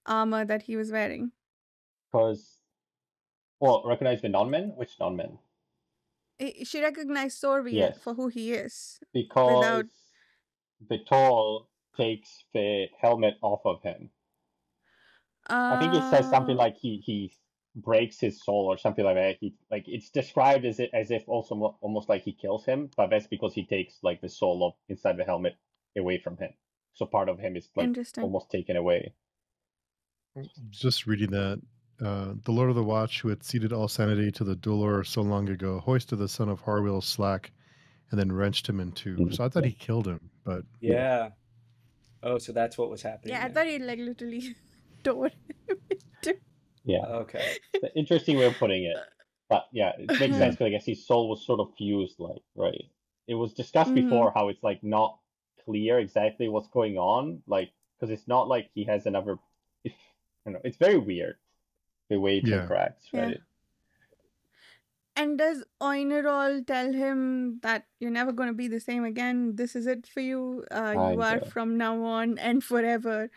armor that he was wearing? Recognize the non-men? Which non-men? She recognized Sorwheel for who he is. Because Vitol takes the helmet off of him. I think it says something like he breaks his soul or something like that. It's described as if also almost like he kills him, but that's because he takes like the soul of inside the helmet away from him. So part of him is like almost taken away. Just reading that, the Lord of the Watch, who had ceded all sanity to the Duelor so long ago, hoisted the son of Harwill's slack and then wrenched him in two. So I thought he killed him, but yeah. Oh, so that's what was happening. Yeah, I there. thought he like literally tore him into. Yeah, Okay. it's an interesting way of putting it. But yeah, it makes Yeah. sense because I guess his soul was sort of fused, like, right? It was discussed before how it's like not clear exactly what's going on, like, because it's not like he has another. I don't know. It's very weird the way it Yeah. interacts, Yeah. right? And does Oinerol tell him that you're never going to be the same again? This is it for you. You are Kinda, from now on and forever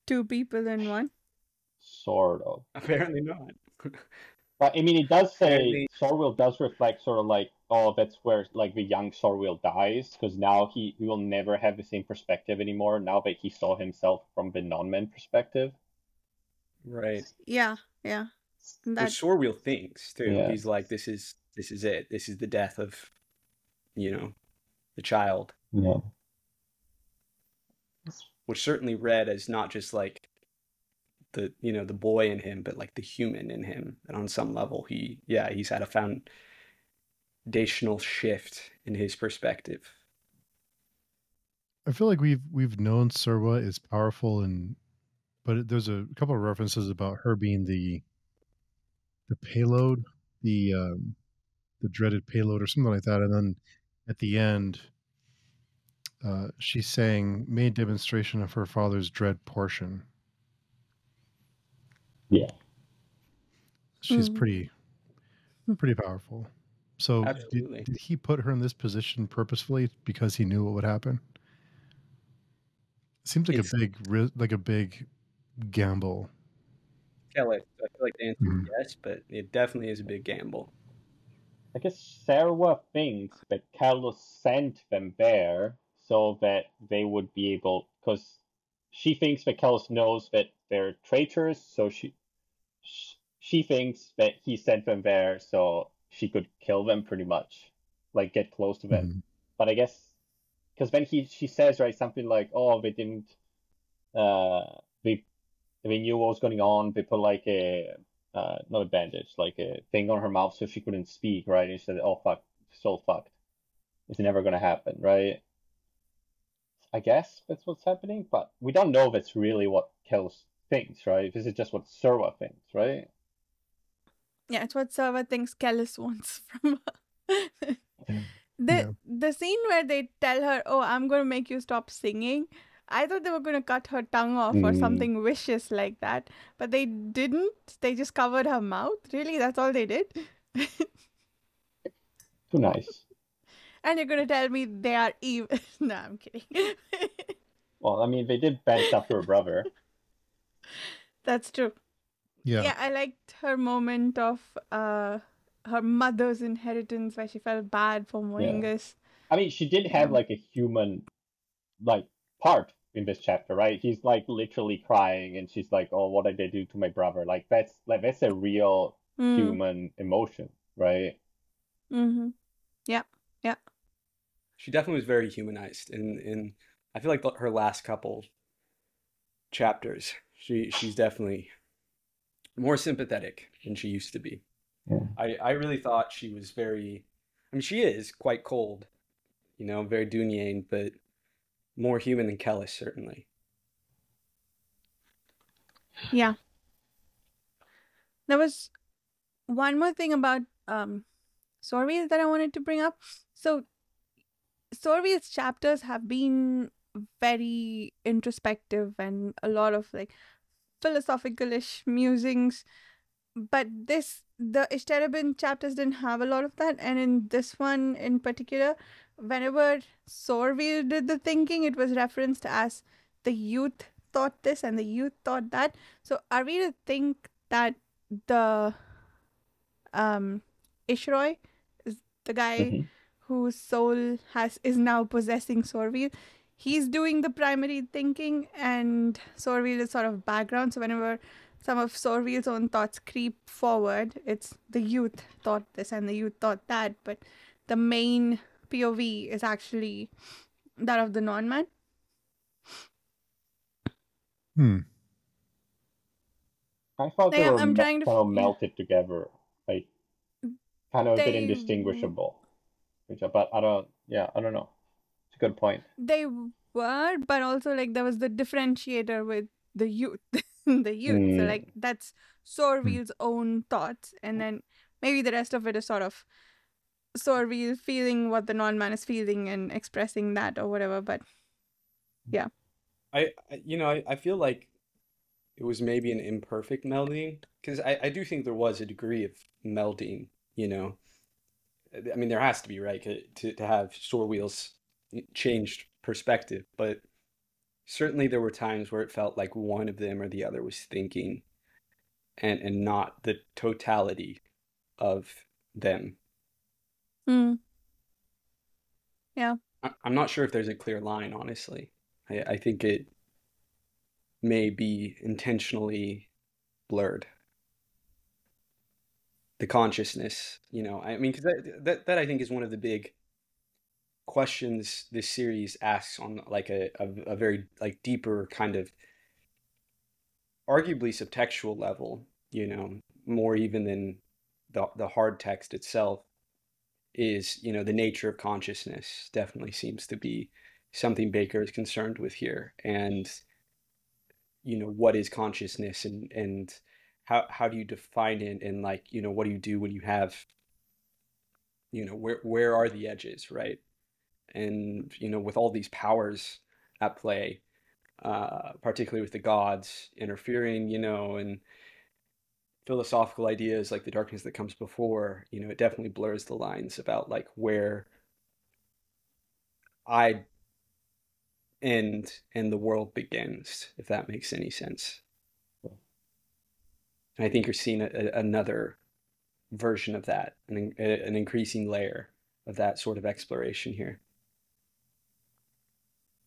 two people in one. sort of. Apparently not. But I mean, it does say Apparently- Sorwell does reflect sort of like, oh, that's where like the young Sorwell dies, because now he will never have the same perspective anymore. Now that he saw himself from the non-man perspective. Right. Yeah, yeah. Which That Sorwheel thinks too. Yeah. He's like, this is it. This is the death of, the child. Yeah. Which certainly read as not just like the boy in him, but like the human in him. And on some level, he's had a foundational shift in his perspective. I feel like we've known Serwa is powerful, but there's a couple of references about her being the payload, the dreaded payload or something like that, and then at the end, she's saying made demonstration of her father's dread portion. Yeah. She's pretty powerful. So Absolutely. did he put her in this position purposefully because he knew what would happen? Seems like a big gamble. Kelly, I feel like the answer is Mhm. yes, but it definitely is a big gamble. I guess Sarwa thinks that Carlos sent them there so that they would be able, because she thinks that Carlos knows that they're traitors, so she thinks that he sent them there so she could kill them pretty much, like get close to them. Mhm. But I guess because then she says, right, something like, oh, they didn't they knew what was going on. They put like a not a bandage, like a thing on her mouth so she couldn't speak, right? And she said, oh fuck, so fucked, it's never gonna happen, right? I guess that's what's happening, but we don't know if it's really what Kels thinks, right? This is just what Serwa thinks, right? Yeah, it's what Serva thinks Kellis wants from her. Yeah. The scene where they tell her, "Oh, I'm going to make you stop singing." I thought they were going to cut her tongue off or something vicious like that, but they didn't. They just covered her mouth. Really, that's all they did. Too nice. And you're going to tell me they are evil? No, I'm kidding. Well, I mean, they did bench up her brother. That's true. Yeah. Yeah, I liked her moment of her mother's inheritance where she felt bad for Moingus. I mean, she did have like a human like part in this chapter, right? He's like literally crying, and she's like, "Oh, what did I do to my brother?" Like that's a real human emotion, right? Mm-hmm. Yeah, yeah. She definitely was very humanized, and I feel like her last couple chapters, she's definitely more sympathetic than she used to be. Yeah. I really thought she was she is quite cold, very Dunyan, but more human than Kellis, certainly. Yeah. There was one more thing about Sorville that I wanted to bring up. So Sorville's chapters have been very introspective and a lot of like philosophical-ish musings, but the Ishtarabin chapters didn't have a lot of that, and in this one in particular, whenever Sorville did the thinking, it was referenced as the youth thought this and the youth thought that. So are we to think that the Ishroy is the guy whose soul is now possessing Sorville? He's doing the primary thinking, and Sorville is sort of background. So whenever some of Sorville's own thoughts creep forward, it's the youth thought this and the youth thought that, but the main POV is actually that of the non-man. I thought they Like, were I'm trying to kind of melted together, like kind of a bit indistinguishable. But I don't know. It's a good point. They word, but also like there was the differentiator with the youth. The youth. So like that's Sorville's own thoughts, and then maybe the rest of it is sort of Sorville feeling what the non-man is feeling and expressing that or whatever. But yeah. I feel like it was maybe an imperfect melding because I do think there was a degree of melding, you know. I mean, there has to be, right, to have Sorwheel's changed perspective, but certainly there were times where it felt like one of them or the other was thinking and not the totality of them. Mm. Yeah. I'm not sure if there's a clear line, honestly. I think it may be intentionally blurred. The consciousness, you know, I mean, because that I think is one of the big questions this series asks on like a very like deeper kind of arguably subtextual level, you know, more even than the hard text itself is, you know, the nature of consciousness definitely seems to be something Bakker is concerned with here. And, you know, what is consciousness and how do you define it? And like, you know, what do you do when you have, you know, where are the edges, right? And, you know, with all these powers at play, particularly with the gods interfering, you know, and philosophical ideas like the darkness that comes before, you know, it definitely blurs the lines about like where I end and the world begins, if that makes any sense. And I think you're seeing another version of that, an increasing layer of that sort of exploration here.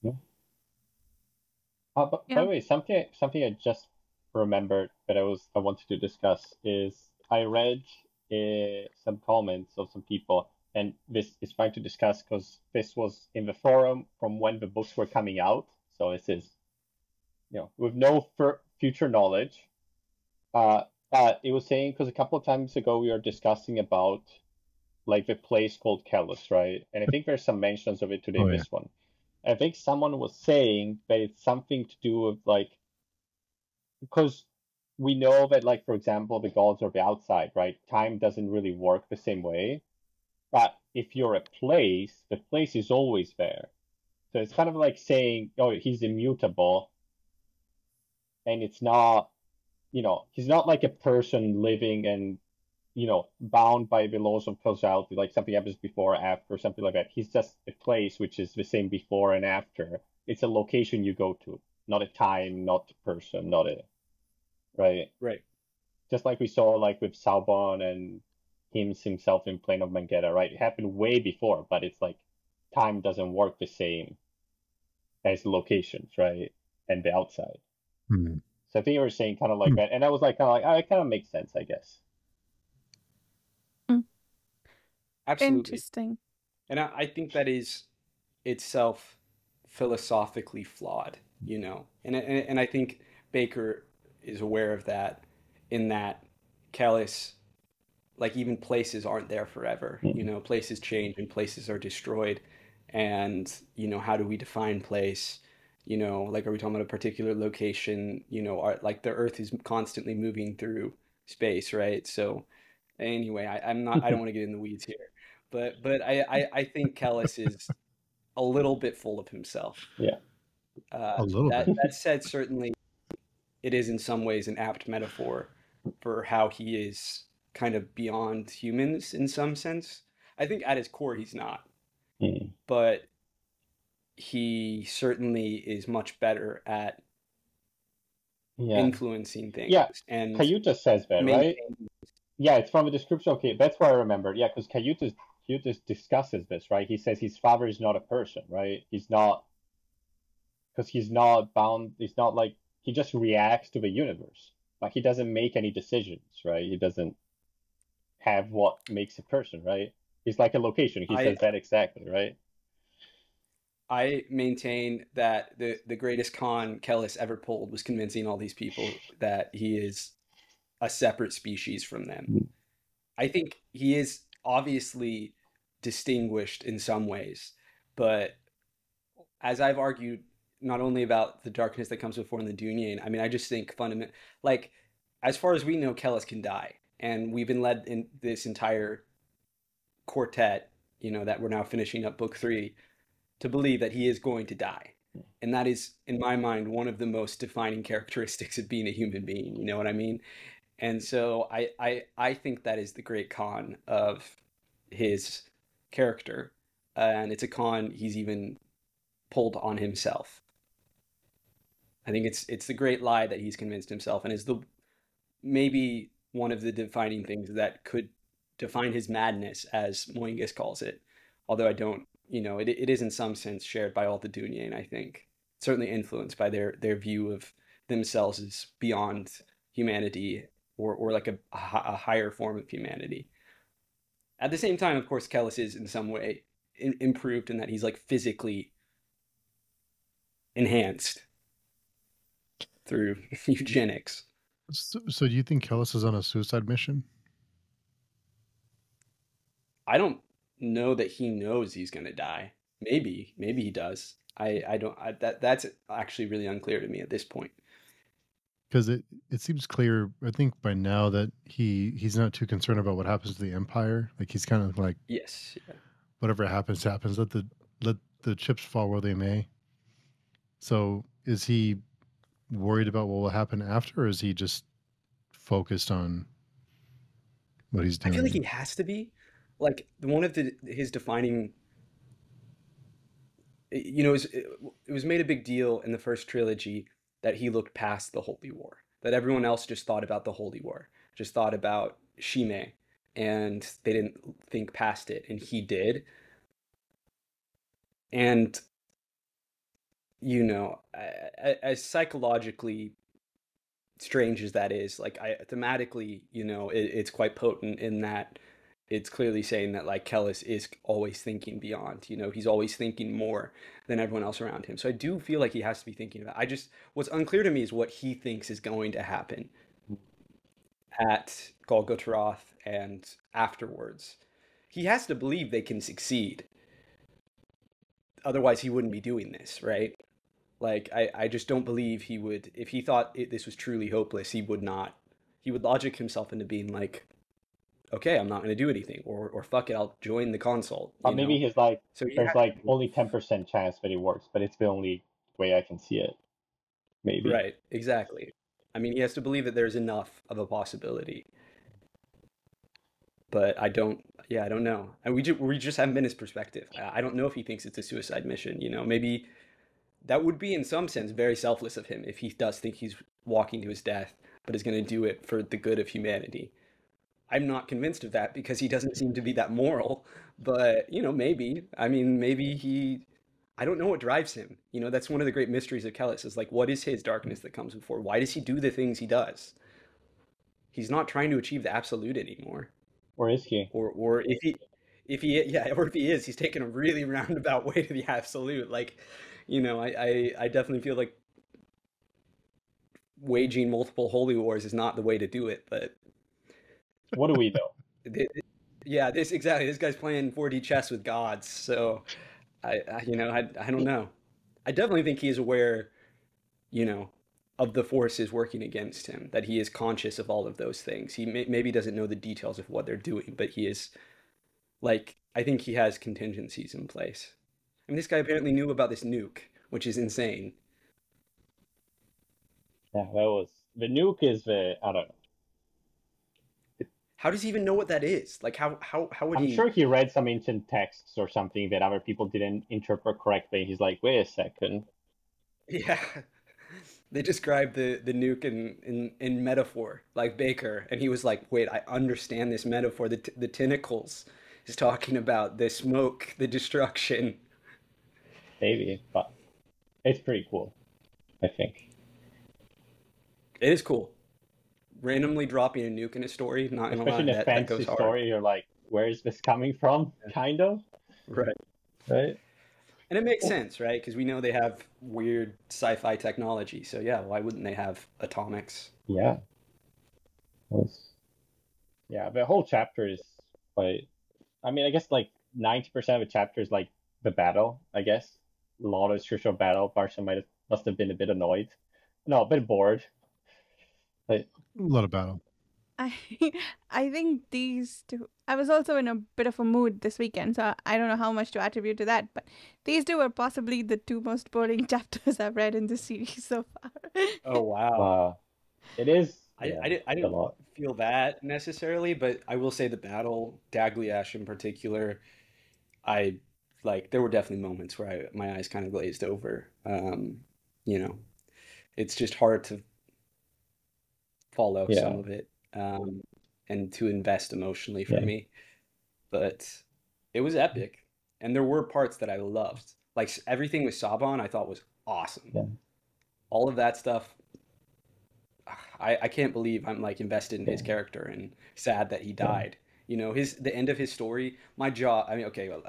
Yeah. By the way, something I just remembered that I wanted to discuss is I read some comments of some people, and this is fine to discuss because this was in the forum from when the books were coming out. So this is, you know, with no future knowledge. It was saying because a couple of times ago we were discussing about like the place called Kellus, right? And I think there's some mentions of it today in this one. I think someone was saying that it's something to do with like, because we know that like, for example, the gods are the outside, right? Time doesn't really work the same way. But if you're a place, the place is always there. So it's kind of like saying, oh, he's immutable. And it's not, you know, he's not like a person living and, you know, bound by the laws of causality, like something happens before or after, or something like that. He's just a place which is the same before and after. It's a location you go to, not a time, not a person, not a, right? Right. Just like we saw like with Saubon and himself in Plane of Mangetta, right? It happened way before, but it's like time doesn't work the same as locations, right? And the outside. Hmm. So I think you were saying kind of like that. And I was like, kind of like, oh, it kind of makes sense, I guess. Absolutely. Interesting. And I think that is itself philosophically flawed, you know. And I think Bakker is aware of that in that Kellis, like even places aren't there forever. You know, places change and places are destroyed. And, you know, how do we define place? You know, like are we talking about a particular location? You know, like the Earth is constantly moving through space, right? So anyway, I don't want to get in the weeds here. But I think Kellis is a little bit full of himself. Yeah. A little bit. That said, certainly it is in some ways an apt metaphor for how he is kind of beyond humans in some sense. I think at his core he's not, but he certainly is much better at influencing things. Yeah, and Cayuta says that, right? Yeah, it's from a description. Okay, that's what I remember. Yeah, because Cayuta discusses this, right? He says his father is not a person, right? He's not, because he's not bound. He's not like, he just reacts to the universe. Like he doesn't make any decisions, right? He doesn't have what makes a person, right? He's like a location. He says that exactly, right? I maintain that the greatest con Kellis ever pulled was convincing all these people that he is a separate species from them. I think he is obviously distinguished in some ways, but as I've argued not only about the darkness that comes before in the Dunyan. I mean, I just think fundamental, like, as far as we know, Kellis can die, and we've been led in this entire quartet, that we're now finishing up book 3, to believe that he is going to die. And that is, in my mind, one of the most defining characteristics of being a human being. You know what I mean? And so I think that is the great con of his character. And it's a con he's even pulled on himself. I think it's the great lie that he's convinced himself, and is the maybe one of the defining things that could define his madness, as Moingus calls it. Although I don't, it is in some sense shared by all the Dunyan, I think. Certainly influenced by their view of themselves as beyond humanity, or like a higher form of humanity. At the same time, of course, Kellis is in some way improved in that he's like physically enhanced through eugenics. So do you think Kellis is on a suicide mission? I don't know that he knows he's going to die. Maybe he does. I don't. That's actually really unclear to me at this point. Because it seems clear, I think, by now that he's not too concerned about what happens to the Empire. Like, he's kind of like, Yes. Yeah. whatever happens, happens. Let the chips fall where they may. So is he worried about what will happen after, or is he just focused on what he's I doing? feel like he has to be. Like, one of his defining, it was made a big deal in the first trilogy that he looked past the Holy War. That everyone else just thought about the Holy War, just thought about Shime, and they didn't think past it, and he did. And as psychologically strange as that is, like, thematically, it's quite potent in that it's clearly saying that, like, Kellis is always thinking beyond. He's always thinking more than everyone else around him. So I do feel like he has to be thinking about. What's unclear to me is what he thinks is going to happen at Golgotharoth and afterwards. He has to believe they can succeed. Otherwise, he wouldn't be doing this, right? Like, I just don't believe he would, if he thought this was truly hopeless, he would not. He would logic himself into being like, okay, I'm not going to do anything, or fuck it, I'll join the console. Maybe he's like, So there's like only 10% chance that it works, but it's the only way I can see it. Maybe. Right, exactly. I mean, he has to believe that there's enough of a possibility. But I don't know. And we just haven't been his perspective. I don't know if he thinks it's a suicide mission. Maybe that would be in some sense very selfless of him if he does think he's walking to his death, but is going to do it for the good of humanity. I'm not convinced of that because he doesn't seem to be that moral, but maybe. I mean, maybe I don't know what drives him. That's one of the great mysteries of Kellis, is like, what is his darkness that comes before? Why does he do the things he does? He's not trying to achieve the absolute anymore. Or is he? Or if he is, he's taking a really roundabout way to the absolute. Like, I definitely feel like waging multiple holy wars is not the way to do it, but what do we know? Yeah, this guy's playing 4D chess with gods, so I don't know. I definitely think he is aware, of the forces working against him, that he is conscious of all of those things. He maybe doesn't know the details of what they're doing, but he is, like, I think he has contingencies in place. I mean, this guy apparently knew about this nuke, which is insane. Yeah, the nuke is I don't know. How does he even know what that is? Like, how would he? I'm sure he read some ancient texts or something that other people didn't interpret correctly. He's like, wait a second. Yeah. They described the nuke in metaphor, like Bakker, and he was like, wait, I understand this metaphor. The tentacles is talking about the smoke, the destruction. Maybe, but it's pretty cool, I think. It is cool. Randomly dropping a nuke in a story, not gonna lie, especially in a fantasy that goes hard. story, you're like, where is this coming from? Kind of. Right. And it makes sense, right? Because we know they have weird sci-fi technology. So yeah, why wouldn't they have atomics? Yeah. Yeah, the whole chapter is quite. I mean, I guess like 90% of the chapter is like the battle, I guess. lot of crucial battle, Varsha must have been a bit annoyed. No, a bit bored. But A lot of battle. I I think these two. I was also in a bit of a mood this weekend, so I don't know how much to attribute to that. But these two are possibly the two most boring chapters I've read in this series so far. Oh wow. it is. I Yeah, I, didn't, I it's a didn't lot. feel that necessarily, but I will say the battle, Dagliash in particular, I like there were definitely moments where my eyes kind of glazed over. You know, it's just hard to follow some Yeah, of it and to invest emotionally for yeah, me. But it was epic, and there were parts that I loved. Like everything with Saban, I thought was awesome. yeah, All of that stuff, I can't believe I'm like invested in yeah, his character and sad that he died. You know, the end of his story, my jaw. I mean, okay, well,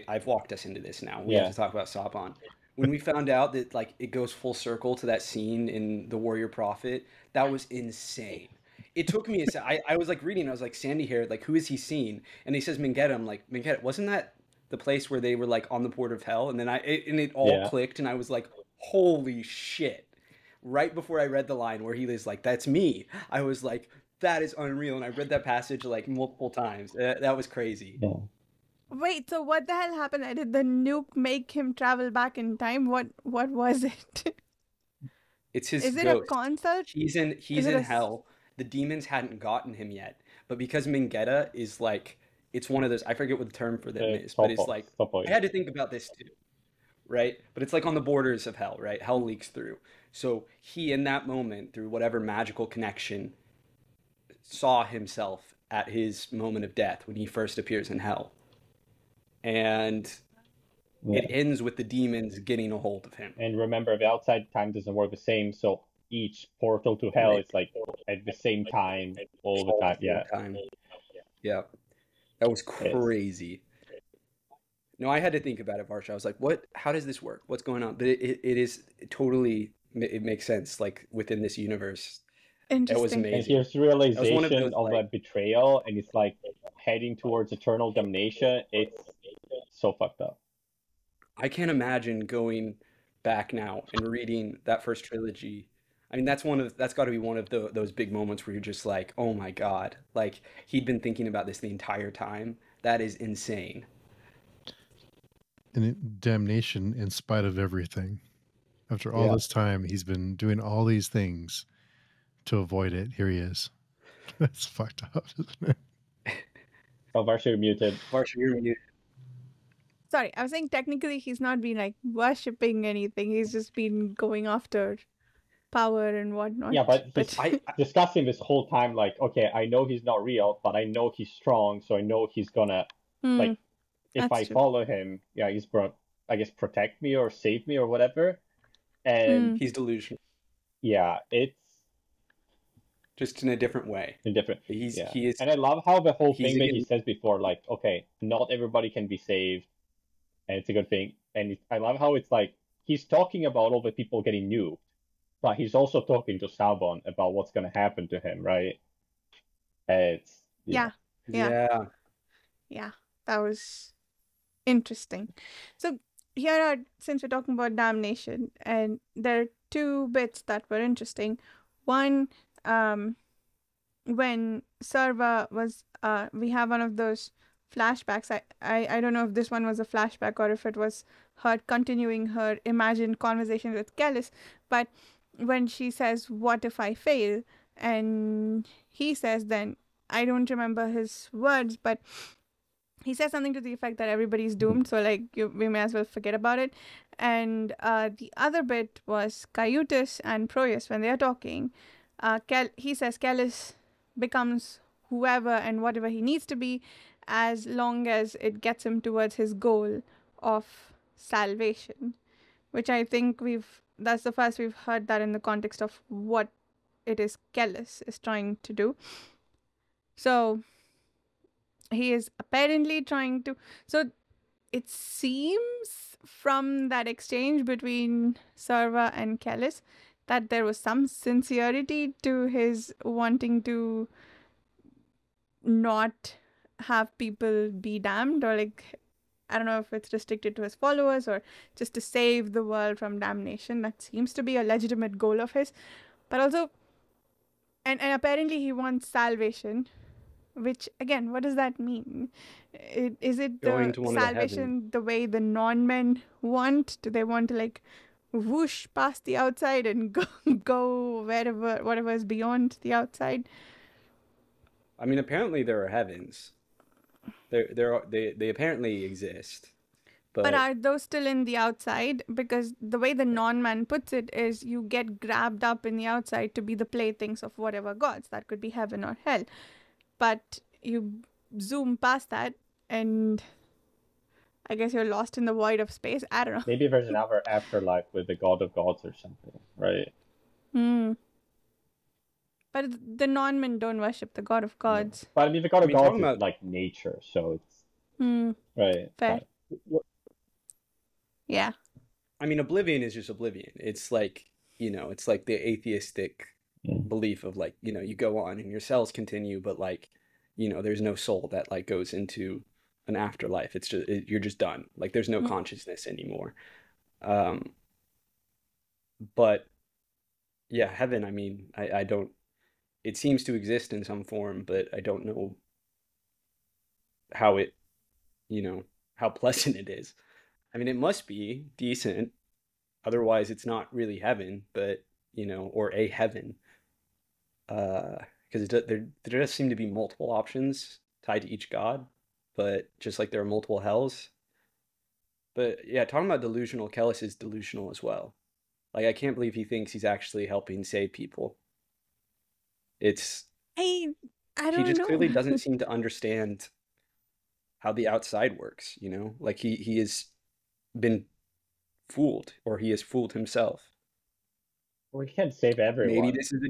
I've walked us into this now. We have yeah, to talk about Saban. When we found out that like it goes full circle to that scene in The Warrior Prophet, that was insane. It took me I was like reading, I was like, Sandy Hair, like who is he seen? And he says Mengetta. I'm like, Mengetta, wasn't that the place where they were like on the port of hell? And then it all yeah. clicked, and I was like, holy shit. Right before I read the line where he was like, "That's me," I was like, "That is unreal." And I read that passage like multiple times. That was crazy. Yeah. Wait, so what the hell happened? Did the nuke make him travel back in time? What was it? It's his Is it a ghost. consult? He's Is it in a hell. The demons hadn't gotten him yet, but because Mengetta is like, it's one of those. I forget what the term for them is, but it's like I had to think about this too, right? But it's like on the borders of hell, right? Hell leaks through. So he, in that moment, through whatever magical connection, saw himself at his moment of death when he first appears in hell. And Yeah. it ends with the demons getting a hold of him. And remember, the outside time doesn't work the same, so each portal to hell Right. is like at the same time all the time. Yeah. Yeah. That was crazy. No, I had to think about it, Varsha. I was like, what? How does this work? What's going on? But it is totally, it makes sense, like within this universe. It was interesting? And amazing. here's That was one of realization those, of like, that betrayal, and it's like heading towards eternal damnation. It's so fucked up. I can't imagine going back now and reading that first trilogy. I mean, that's got to be one of those big moments where you're just like, oh my God, like he'd been thinking about this the entire time. That is insane. And damnation in spite of everything. After all Yeah. this time, he's been doing all these things to avoid it. Here he is. That's fucked up, isn't it? Oh, Varsha, you're muted. Varsha, you're muted. Sorry, I was saying technically he's not been like worshipping anything. He's just been going after power and whatnot. Yeah, but he's discussing this whole time like, okay, I know he's not real, but I know he's strong, so I know he's gonna like if I follow him, yeah, he's gonna, I guess, protect me or save me or whatever. And he's delusional. Yeah, it's just in a different way. He is, and I love how the whole thing that he says before, like, okay, not everybody can be saved, and it's a good thing. And I love how it's like he's talking about all the people getting nuked, but he's also talking to Salbon about what's going to happen to him, right? It's yeah. That was interesting. So here since we're talking about damnation, and there are two bits that were interesting. One, when Sarva was, we have one of those flashbacks. I don't know if this one was a flashback or if it was her continuing her imagined conversation with Kellis, but when she says, "What if I fail?" and he says, then I don't remember his words, but he says something to the effect that everybody's doomed, so like we may as well forget about it. And the other bit was Caiutus and Proyas when they are talking. He says Kellis becomes whoever and whatever he needs to be, as long as it gets him towards his goal of salvation, which I think that's the first we've heard that in the context of what it is Kellis is trying to do. So he is apparently trying to, so it seems from that exchange between Sarva and Kellis that there was some sincerity to his wanting to not have people be damned, or like I don't know if it's restricted to his followers or just to save the world from damnation. That seems to be a legitimate goal of his. But also, and apparently he wants salvation, which, again, what does that mean? Is it Going the to one of the heavens. salvation the way the non-men want? Do they want to, like, whoosh past the outside and go whatever is beyond the outside? I mean, apparently there are heavens. They apparently exist. But are those still in the outside? Because the way the non-man puts it is you get grabbed up in the outside to be the playthings of whatever gods. That could be heaven or hell. But you zoom past that and I guess you're lost in the void of space. I don't know. Maybe there's another afterlife with the god of gods or something, right? But the non-men don't worship the god of gods. But I mean, the god of gods talking is about- like nature, so it's right. Fair. But Yeah. I mean, oblivion is just oblivion. It's like, it's like the atheistic belief of like, you go on and your cells continue, but like, there's no soul that like goes into an afterlife. It's just, you're just done. Like there's no consciousness anymore. But yeah, heaven, I mean, I don't, it seems to exist in some form, but I don't know how it, how pleasant it is. I mean, it must be decent. Otherwise, it's not really heaven, but, or a heaven. Because there does seem to be multiple options tied to each god, but just like there are multiple hells. But yeah, talking about delusional, Kellis is delusional as well. Like, I can't believe he thinks he's actually helping save people. I don't know. He just clearly doesn't seem to understand how the outside works, Like he has been fooled, or he has fooled himself. we can't save everyone. Maybe this is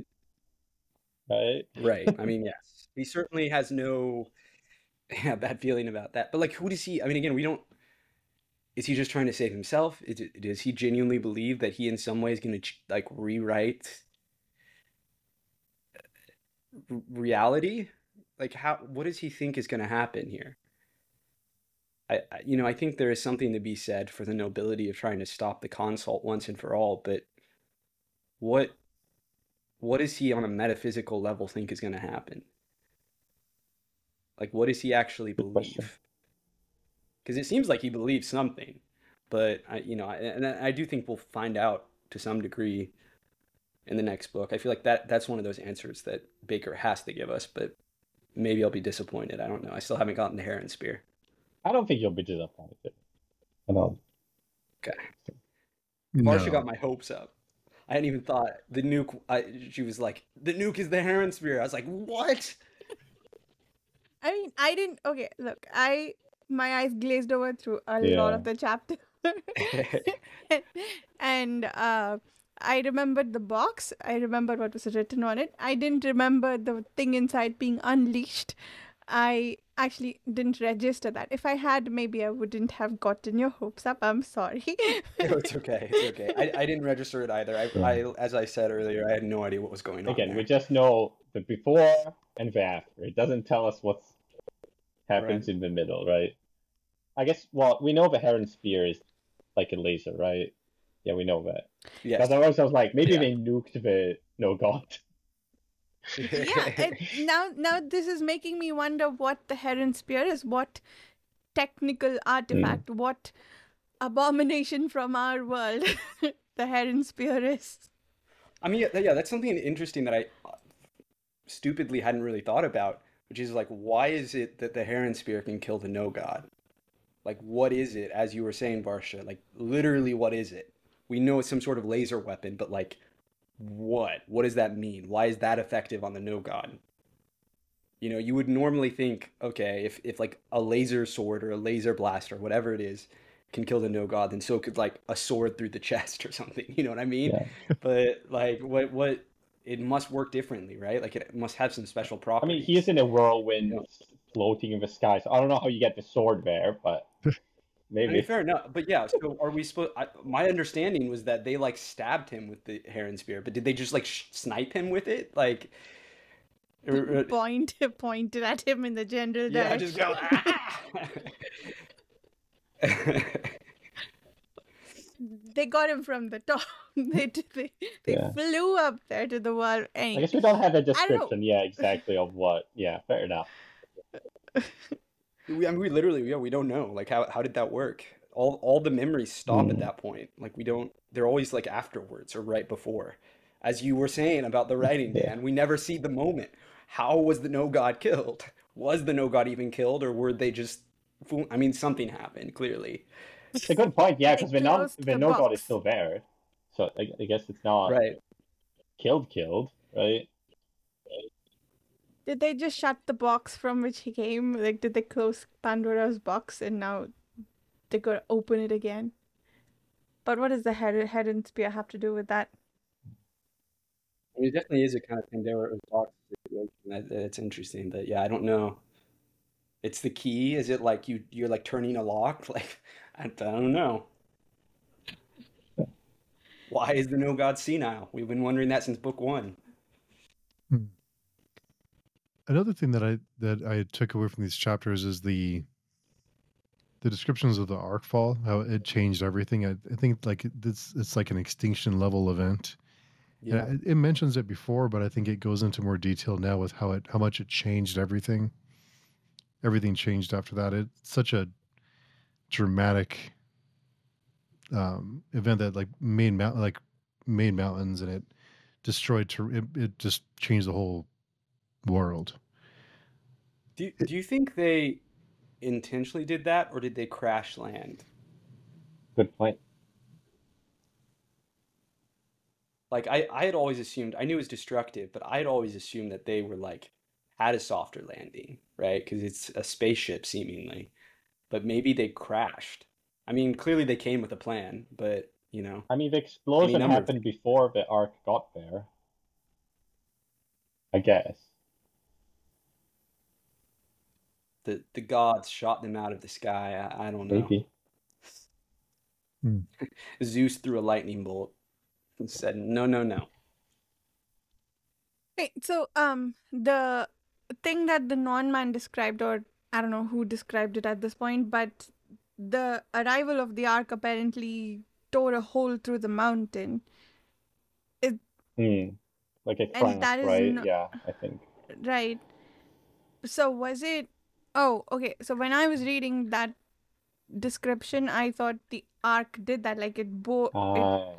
right. Right. I mean, yes. He certainly has no bad feeling about that. But like, who does he? I mean, again, is he just trying to save himself? Does he genuinely believe that he in some way is going to like rewrite reality? Like, what does he think is going to happen here? I think there is something to be said for the nobility of trying to stop the consult once and for all, but what does he on a metaphysical level think is going to happen? Like, what does he actually believe? Because it seems like he believes something, but I do think we'll find out to some degree in the next book. I feel like that's one of those answers that Bakker has to give us, but maybe I'll be disappointed. I don't know. I still haven't gotten the Heron Spear. I don't think you'll be disappointed. Okay. Varsha got my hopes up. I hadn't even thought the nuke. She was like, the nuke is the Heron Spear. I was like, what? I mean, I didn't. Okay, look, my eyes glazed over through a lot of the chapter, and I remembered the box. I remembered what was written on it. I didn't remember the thing inside being unleashed. I actually didn't register that. If I had, maybe I wouldn't have gotten your hopes up. I'm sorry. It's okay. It's okay. I didn't register it either. I as I said earlier, I had no idea what was going on. Again, there. we just know the before and the after. It doesn't tell us what happens in the middle, right? I guess, well, we know the Heron Spear is like a laser, right? Yeah, we know that. Yes. Because I was like, maybe they nuked the no god. Yeah, now this is making me wonder what the Heron Spear is, what technical artifact, what abomination from our world the Heron Spear is. I mean, yeah, that's something interesting that I stupidly hadn't really thought about, which is like, why is it that the Heron Spear can kill the no god? Like, what is it, as you were saying, Varsha? Like, literally, what is it? We know it's some sort of laser weapon, but like, what? What does that mean? Why is that effective on the no god? You would normally think, okay, if like a laser sword or a laser blast or whatever it is can kill the no god, then so could like a sword through the chest or something. You know what I mean? Yeah. But like, what? It must work differently, right? Like, it must have some special I properties. mean, he is in a whirlwind floating in the sky, so I don't know how you get the sword there, but maybe. I mean, fair enough. But yeah, so are we supposed... my understanding was that they, like, stabbed him with the Heron Spear, but did they just, like, snipe him with it? Like... Pointed at him in the general Yeah, direction. just go... Ah! They got him from the top. They Yeah. flew up there to the wall. I guess we don't have a I don't know. description, yeah, exactly of what. Yeah, fair enough. I mean, we literally, yeah, we don't know. Like, how did that work? All the memories stop at that point. Like, we don't. They're always like afterwards or right before. As you were saying about the writing, Yeah. Dan, we never see the moment. How was the no god killed? Was the no god even killed, or were they just? I mean, something happened clearly. It's a good point, yeah, They because closed the the no god is box. still there, so I guess it's not Right. killed, right? Did they just shut the box from which he came? Like, did they close Pandora's box and now they gotta open it again? But what does the head and spear have to do with that? I mean, it definitely is a kind of Pandora box situation. That's interesting, but yeah, I don't know. It's the key. Is it like you're like turning a lock? Like I don't know. Why is the no god senile? We've been wondering that since book one. Hmm. Another thing that I took away from these chapters is the descriptions of the arc fall, how it changed everything. I think like it's like an extinction level event. Yeah. And it mentions it before, but I think it goes into more detail now with how much it changed everything. Everything changed after that. It's such a dramatic event that like made mountains, and it destroyed. It just changed the whole world. Do you think they intentionally did that, or did they crash land? Good point. Like I had always assumed, I knew it was destructive, but I had always assumed that they were like had a softer landing, right? Because it's a spaceship seemingly, but maybe they crashed. I mean, clearly they came with a plan, but you know, I mean, the any explosion number of happened before the arc got there, I guess. the gods shot them out of the sky. I don't know. Maybe. Hmm. Zeus threw a lightning bolt and said, "No, no, no." Hey, so the thing that the non-man described, or I don't know who described it at this point, but the arrival of the ark apparently tore a hole through the mountain. It, Hmm. Like a and crank, that is right? not Yeah, I think. right. So was it? Oh, okay. So when I was reading that description, I thought the ark did that, like it Uh,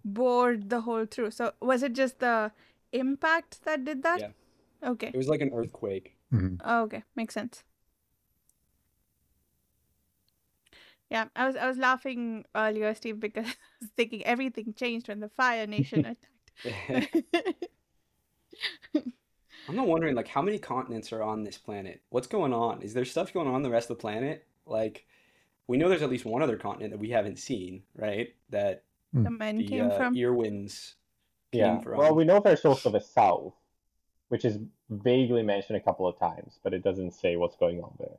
bored the hole through. So was it just the impact that did that? Yeah, Okay. it was like an earthquake. Mhm. Oh, okay, makes sense. Yeah, I was laughing earlier, Steve, because I was thinking everything changed when the Fire Nation attacked. I'm not wondering like how many continents are on this planet. What's going on? Is there stuff going on the rest of the planet? Like we know there's at least one other continent that we haven't seen, right? That The men the came from. Earwinds came yeah. Well, from. we know there's also the south, which is vaguely mentioned a couple of times, but it doesn't say what's going on there.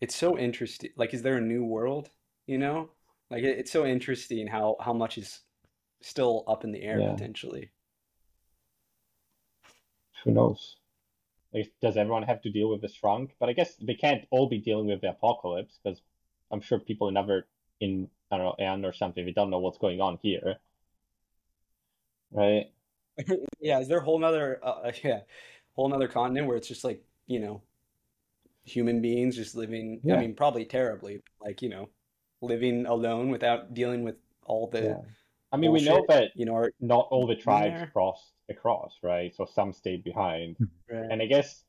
It's so interesting. Like, is there a new world? You know, like it's so interesting how much is still up in the air Yeah. potentially. Who knows? Like, does everyone have to deal with the shrunk? But I guess they can't all be dealing with the apocalypse because I'm sure people never in I don't know Anne or something. They don't know what's going on here, right? Yeah, is there a whole nother yeah, whole nother continent where it's just like, you know, human beings just living, I Yeah, mean, probably terribly, like, you know, living alone without dealing with all the yeah. I mean, we know bullshit, that you know, are not all the in tribes there. crossed across, right? So some stayed behind, Right. and I guess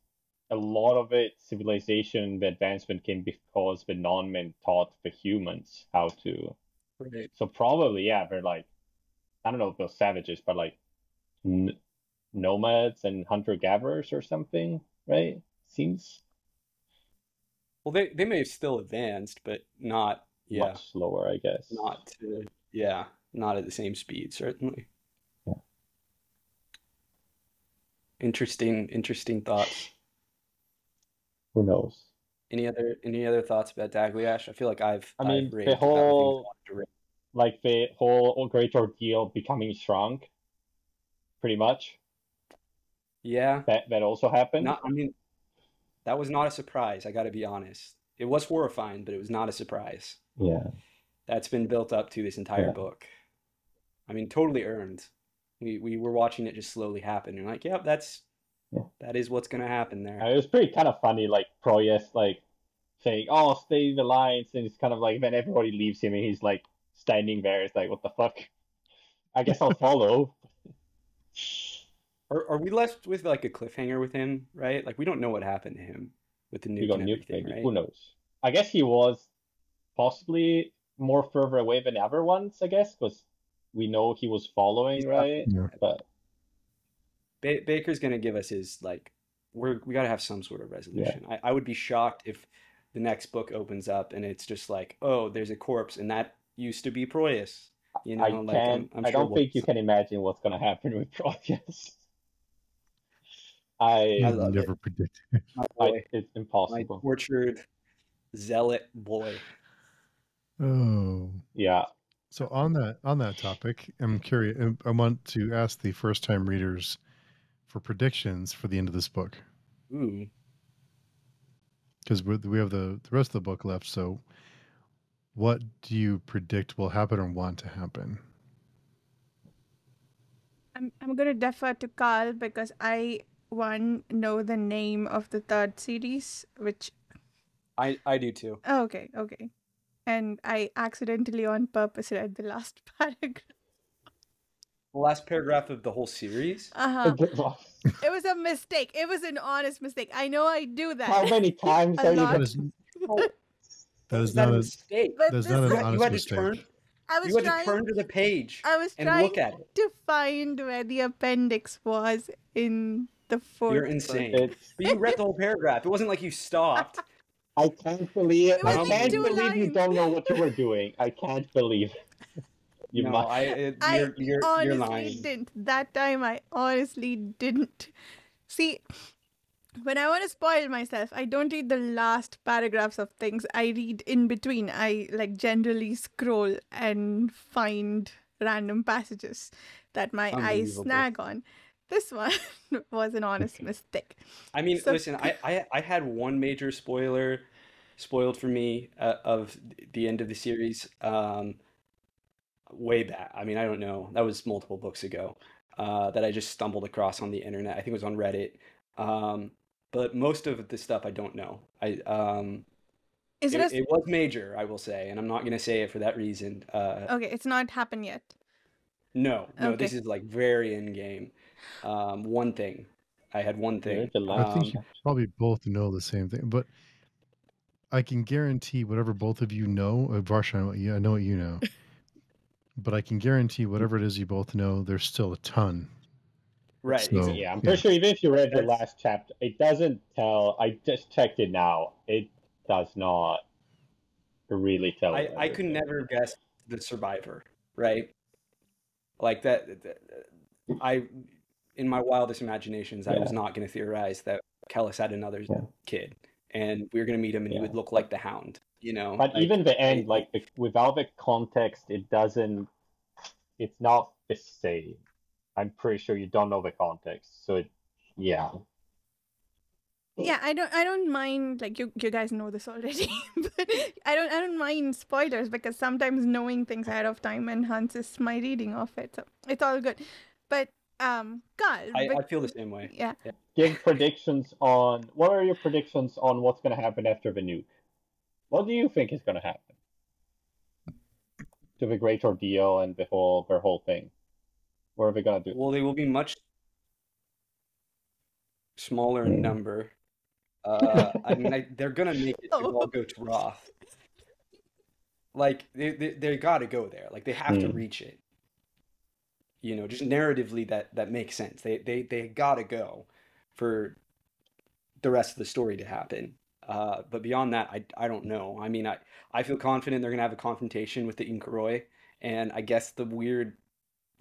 a lot of it, civilization, the advancement came because the non-men taught the humans how to. Right. So probably, yeah, they're like I don't know if they're savages, but like n nomads and hunter-gatherers or something, right? Seems Well, they may have still advanced, but not, yeah, much slower, I guess. not to, yeah, not at the same speed, certainly. Yeah. Interesting thoughts. Who knows? Any other thoughts about Dagliash? I feel like I I've mean, the raved about the things I whole wanted to rave. like the whole Great Ordeal becoming shrunk, pretty much. Yeah, That also happened. not I mean that was not a surprise, I got to be honest. It was horrifying, but it was not a surprise. Yeah. That's been built up to this entire Yeah. book. I mean, totally earned. We were watching it just slowly happen. You're like, yep, that is what's gonna happen there. It was pretty kind of funny, like Proyas like saying, "Oh, stay in the lines," and it's kind of like when everybody leaves him, and he's like standing there. It's like, what the fuck? I guess I'll follow. Are we left with like a cliffhanger with him, right? Like we don't know what happened to him with the We nuke got and nuked, everything, maybe. right? Who knows? I guess he was possibly more further away than ever once, I guess, because we know he was following, He's right? Yeah. But Baker's gonna give us his like we gotta have some sort of resolution. I would be shocked if the next book opens up and it's just like, oh, there's a corpse and that used to be Proyas. You know, I like can't. I'm I sure don't think you can imagine what's gonna happen with Proyas. I You love never it. predict. My boy, It's my impossible. tortured zealot boy. Oh. Yeah. So on that topic, I'm curious. I want to ask the first time readers for predictions for the end of this book, Ooh. because we have the rest of the book left. So what do you predict will happen or want to happen? I'm gonna defer to Carl because I know the name of the third series, which I do too. oh, okay. And I accidentally on purpose read the last paragraph. The last paragraph of the whole series. Uh-huh. It was a mistake. It was an honest mistake. I know I do that. How many times A are you lot. gonna? That is, That is is not a a mistake. But that's this not an is- You honest had to mistake. turn. I was You had trying to turn to the page I was and trying look at it. to find where the appendix was in the fourth You're book. insane. It's. But you read the whole paragraph. It wasn't like you stopped. I can't believe. It was I like can't 2 believe you lines. don't know what you were doing. I can't believe. You No, must. you're honestly lying. didn't. That time I honestly didn't. See, when I want to spoil myself, I don't read the last paragraphs of things. I read in between. I like generally scroll and find random passages that my eyes Unbelievable. snag on. This one was an honest mistake. I mean, So- listen, I had one major spoiler spoiled for me of the end of the series way back. I mean, I don't know. That was multiple books ago that I just stumbled across on the internet. I think it was on Reddit. But most of the stuff I don't know. Is it It was major, I will say, and I'm not going to say it for that reason. okay? It's not happened yet. No, Okay. this is like very in game. One thing. I had one You're thing. the I last. think you probably both know the same thing, but I can guarantee whatever both of you know, Varsha, I know what you know, but I can guarantee whatever it is you both know, there's still a ton. Right, So- exactly. Yeah, I'm pretty sure even if you read the That's- last chapter, it doesn't tell. I just checked it now. It does not really tell. I could everything. never guess the survivor, right? Like that I in my wildest imaginations, I was Yeah. not going to theorize that Kellis had another Yeah. kid and we were going to meet him and he Yeah. would look like the Hound, you know? But Like, even the end, I- like without the context, it doesn't. It's not the same. I'm pretty sure you don't know the context, so yeah. Yeah, I don't mind, like you guys know this already, but I don't mind spoilers because sometimes knowing things ahead of time enhances my reading of it. So it's all good. But Carl, I feel the same way. yeah. Give predictions on what are your predictions on what's going to happen after the nuke? What do you think is going to happen to the Great Ordeal and their whole thing? What are they going to do? Well, they will be much smaller in number. I mean, they're gonna make it to all go to Roth. Like they got to go there. Like they have to reach it. You know, just narratively that makes sense. They got to go for the rest of the story to happen. But beyond that, I don't know. I mean, I feel confident they're gonna have a confrontation with the Inkaroi, and I guess the weird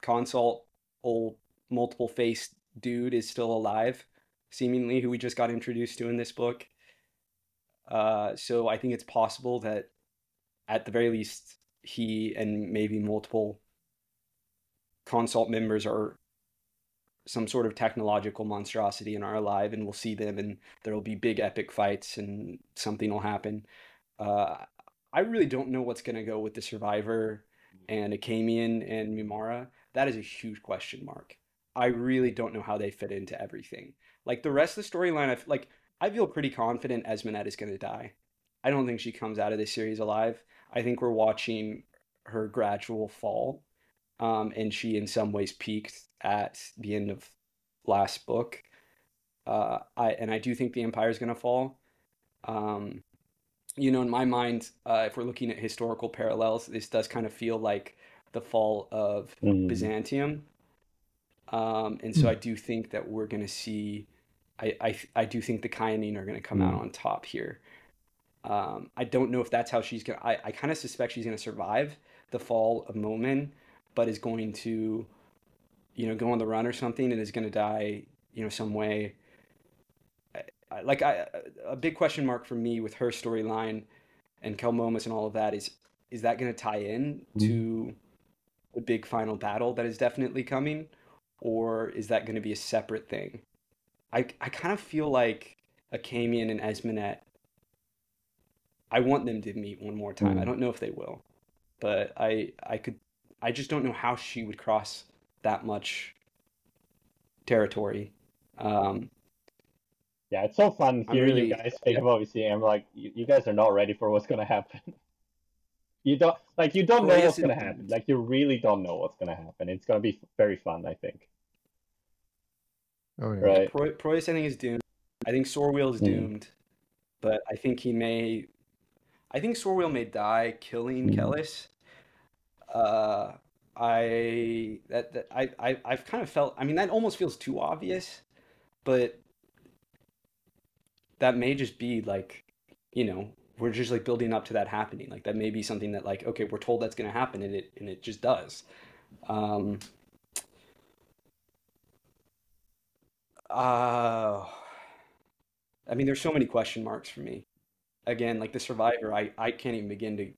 consult old multiple faced dude is still alive, seemingly, who we just got introduced to in this book. So I think it's possible that at the very least he and maybe multiple consult members are some sort of technological monstrosity and are alive, and we'll see them, and there will be big epic fights, and something will happen. Uh, I really don't know what's going to go with the Survivor and Akamian and Mimara. That is a huge question mark. I really don't know how they fit into everything. Like the rest of the storyline, I feel pretty confident Esmenet is going to die. I don't think she comes out of this series alive. I think we're watching her gradual fall, and she in some ways peaked at the end of last book. I do think the Empire is going to fall. Um, in my mind, if we're looking at historical parallels, this does kind of feel like the fall of Byzantium. And so I do think that we're going to see, I do think the Kyanine are going to come out on top here. I don't know if that's how she's going to, I kind of suspect she's going to survive the fall of Momin, but is going to, go on the run or something and is going to die, some way. A big question mark for me with her storyline and Kelmomus and all of that is that going to tie in to the big final battle that is definitely coming, or is that going to be a separate thing? I kind of feel like Akamian and Esmenet, I want them to meet one more time. I don't know if they will, but I just don't know how she would cross that much territory. Yeah, it's so fun I'm hearing you really, guys think about VC. I'm like, you guys are not ready for what's gonna happen. You don't know Proyas what's is gonna happen. Like you really don't know what's gonna happen. It's gonna be very fun, I think. Oh yeah. Right. Proyas, I think, is doomed. I think Sorwheel is doomed, but I think Sorwheel may die killing Kellis. I've kind of felt, I mean, that almost feels too obvious, but that may just be like, we're just like building up to that happening. Like that may be something that like, okay, we're told that's going to happen, and it just does. I mean, there's so many question marks for me. Again, like the Survivor, I can't even begin to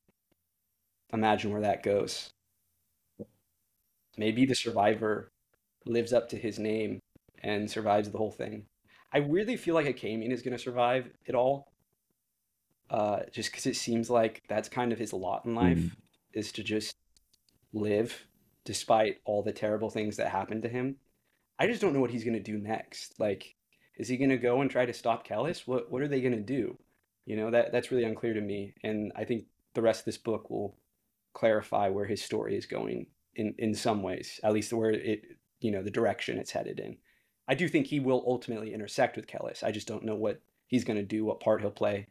imagine where that goes. Maybe the Survivor lives up to his name and survives the whole thing. I weirdly feel like Akamian is going to survive it all, just because it seems like that's kind of his lot in life, is to just live despite all the terrible things that happen to him. I just don't know what he's going to do next. Like, is he going to go and try to stop Kellis? What are they going to do? That's really unclear to me, and I think the rest of this book will clarify where his story is going in some ways, at least where the direction it's headed in. I do think he will ultimately intersect with Kellis. I just don't know what he's going to do, what part he'll play.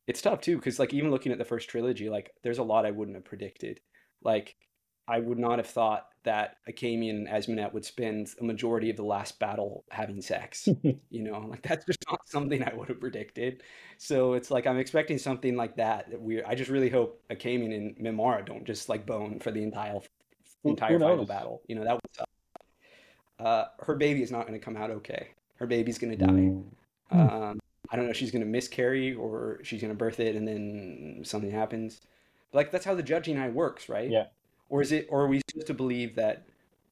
It's tough too, because like even looking at the first trilogy, like there's a lot I wouldn't have predicted. Like I would not have thought that Akamian and Esmenet would spend a majority of the last battle having sex. Like that's just not something I would have predicted. So it's like I'm expecting something like that weird. I just really hope Akamian and Mimara don't just like bone for the entire Who final knows? battle. That would suck. Her baby is not going to come out okay. Her baby's going to die. I don't know if she's going to miscarry or she's going to birth it and then something happens. But like that's how the judging eye works, right? Yeah. Or are we supposed to believe that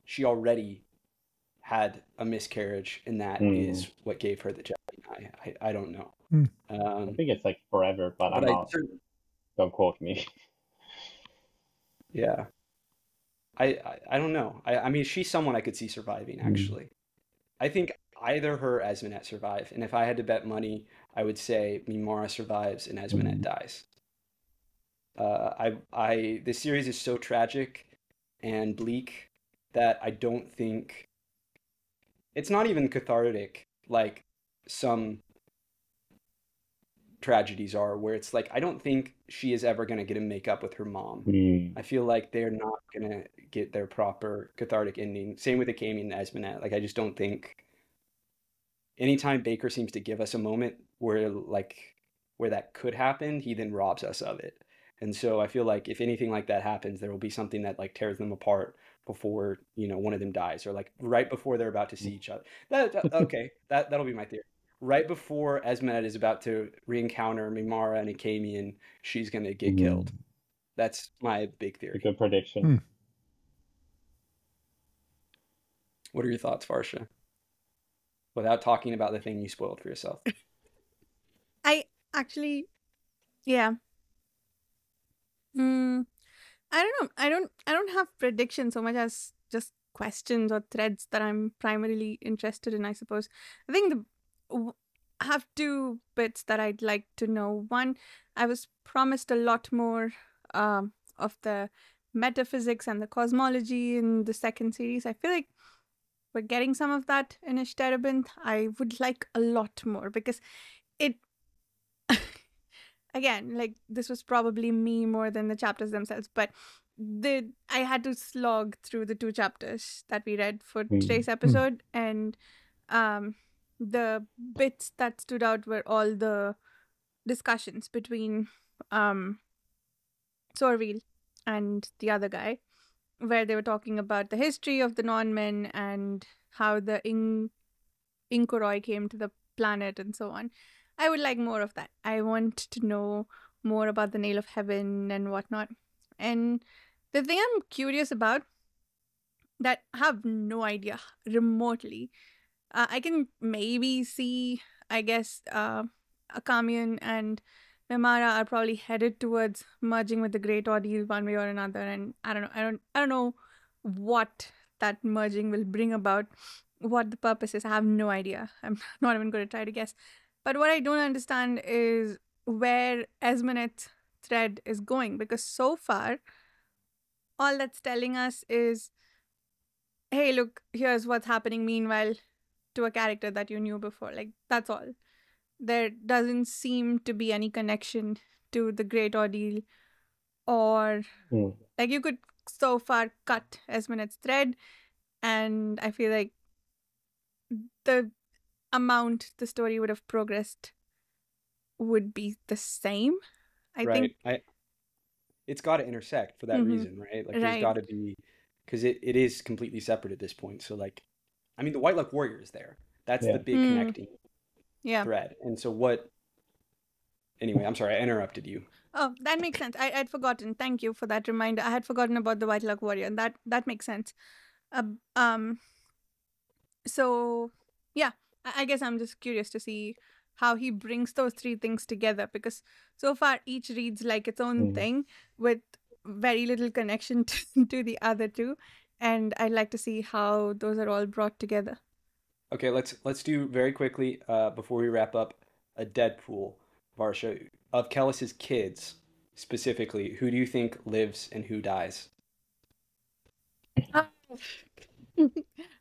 she already had a miscarriage and that is what gave her the judging eye? I don't know. I think it's like forever, but I'm I not. Don't quote me. Yeah. I don't know. I mean, she's someone I could see surviving, actually. I think either her or Esmenet survive. And if I had to bet money, I would say Mimara survives and Esmenet dies. This series is so tragic and bleak that I don't think it's not even cathartic like some tragedies are, where it's like I don't think she is ever going to get a make up with her mom. I feel like they're not going to get their proper cathartic ending. Same with Akami and Esmenet. Like I just don't think anytime Bakker seems to give us a moment where that could happen, he then robs us of it. And so I feel like if anything like that happens, there will be something that like tears them apart before one of them dies, or like right before they're about to see each other. Okay, that'll be my theory. Right before Esmenet is about to re-encounter Mimara and Akamian, she's gonna get killed. That's my big A theory. good prediction. Hmm. What are your thoughts, Varsha? Without talking about the thing you spoiled for yourself. I actually, yeah. Mm, I don't know. I don't have predictions so much as just questions or threads that I'm primarily interested in, I suppose. I think I have two bits that I'd like to know. One, I was promised a lot more of the metaphysics and the cosmology in the second series. I feel like we're getting some of that in Ishterabin. I would like a lot more because it again, like this was probably me more than the chapters themselves, but I had to slog through the two chapters that we read for today's episode, and um the bits that stood out were all the discussions between um Sorville and the other guy, where they were talking about the history of the non-men and how the Inkoroi came to the planet and so on. I would like more of that. I want to know more about the Nail of Heaven and whatnot. And the thing I'm curious about that I have no idea remotely, I can maybe see, I guess, Akamian and Mimara are probably headed towards merging with the Great Ordeal one way or another. And I don't know what that merging will bring about, what the purpose is. I have no idea. I'm not even going to try to guess. But what I don't understand is where Esmonet's thread is going, because so far, all that's telling us is, hey, look, here's what's happening meanwhile to a character that you knew before. Like, that's all. There doesn't seem to be any connection to the Great Ordeal, or like you could so far cut Esmonet's thread, and I feel like the amount the story would have progressed would be the same. I think. It's got to intersect for that reason, right? Like there's got to be, because it is completely separate at this point. So like, I mean, the White Luck Warrior is there. That's the big connecting thread. And so what? Anyway, I'm sorry, I interrupted you. Oh, that makes sense. I'd forgotten. Thank you for that reminder. I had forgotten about the White Luck Warrior, and that makes sense. Um. So, yeah, I guess I'm just curious to see how he brings those three things together, because so far each reads like its own thing with very little connection to the other two, and I'd like to see how those are all brought together. Okay, let's do very quickly before we wrap up a Deadpool, Varsha, of Kellis's kids specifically. Who do you think lives and who dies?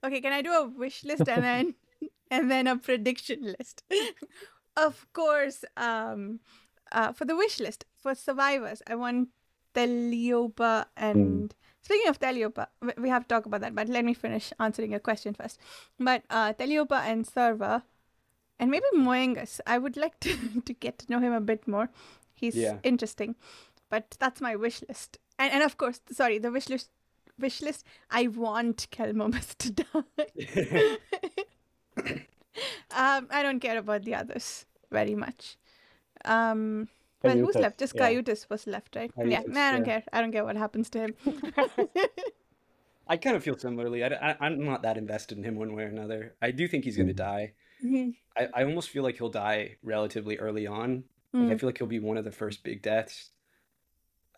Okay, can I do a wish list and then a prediction list? Of course, for the wish list for survivors, I want Teliopa and speaking of Teliopa, we have to talk about that, but let me finish answering your question first. But Teliopa and Serva, and maybe Moengus. I would like to get to know him a bit more. He's interesting, but that's my wish list. And of course, sorry, the wish list. I want Kelmomus to die. I don't care about the others very much. Well, who's left? Just Cayutis was left, right? Cayutis, I don't care. I don't care what happens to him. I kind of feel similarly. I'm not that invested in him one way or another. I do think he's going to die. I almost feel like he'll die relatively early on. Like I feel like he'll be one of the first big deaths.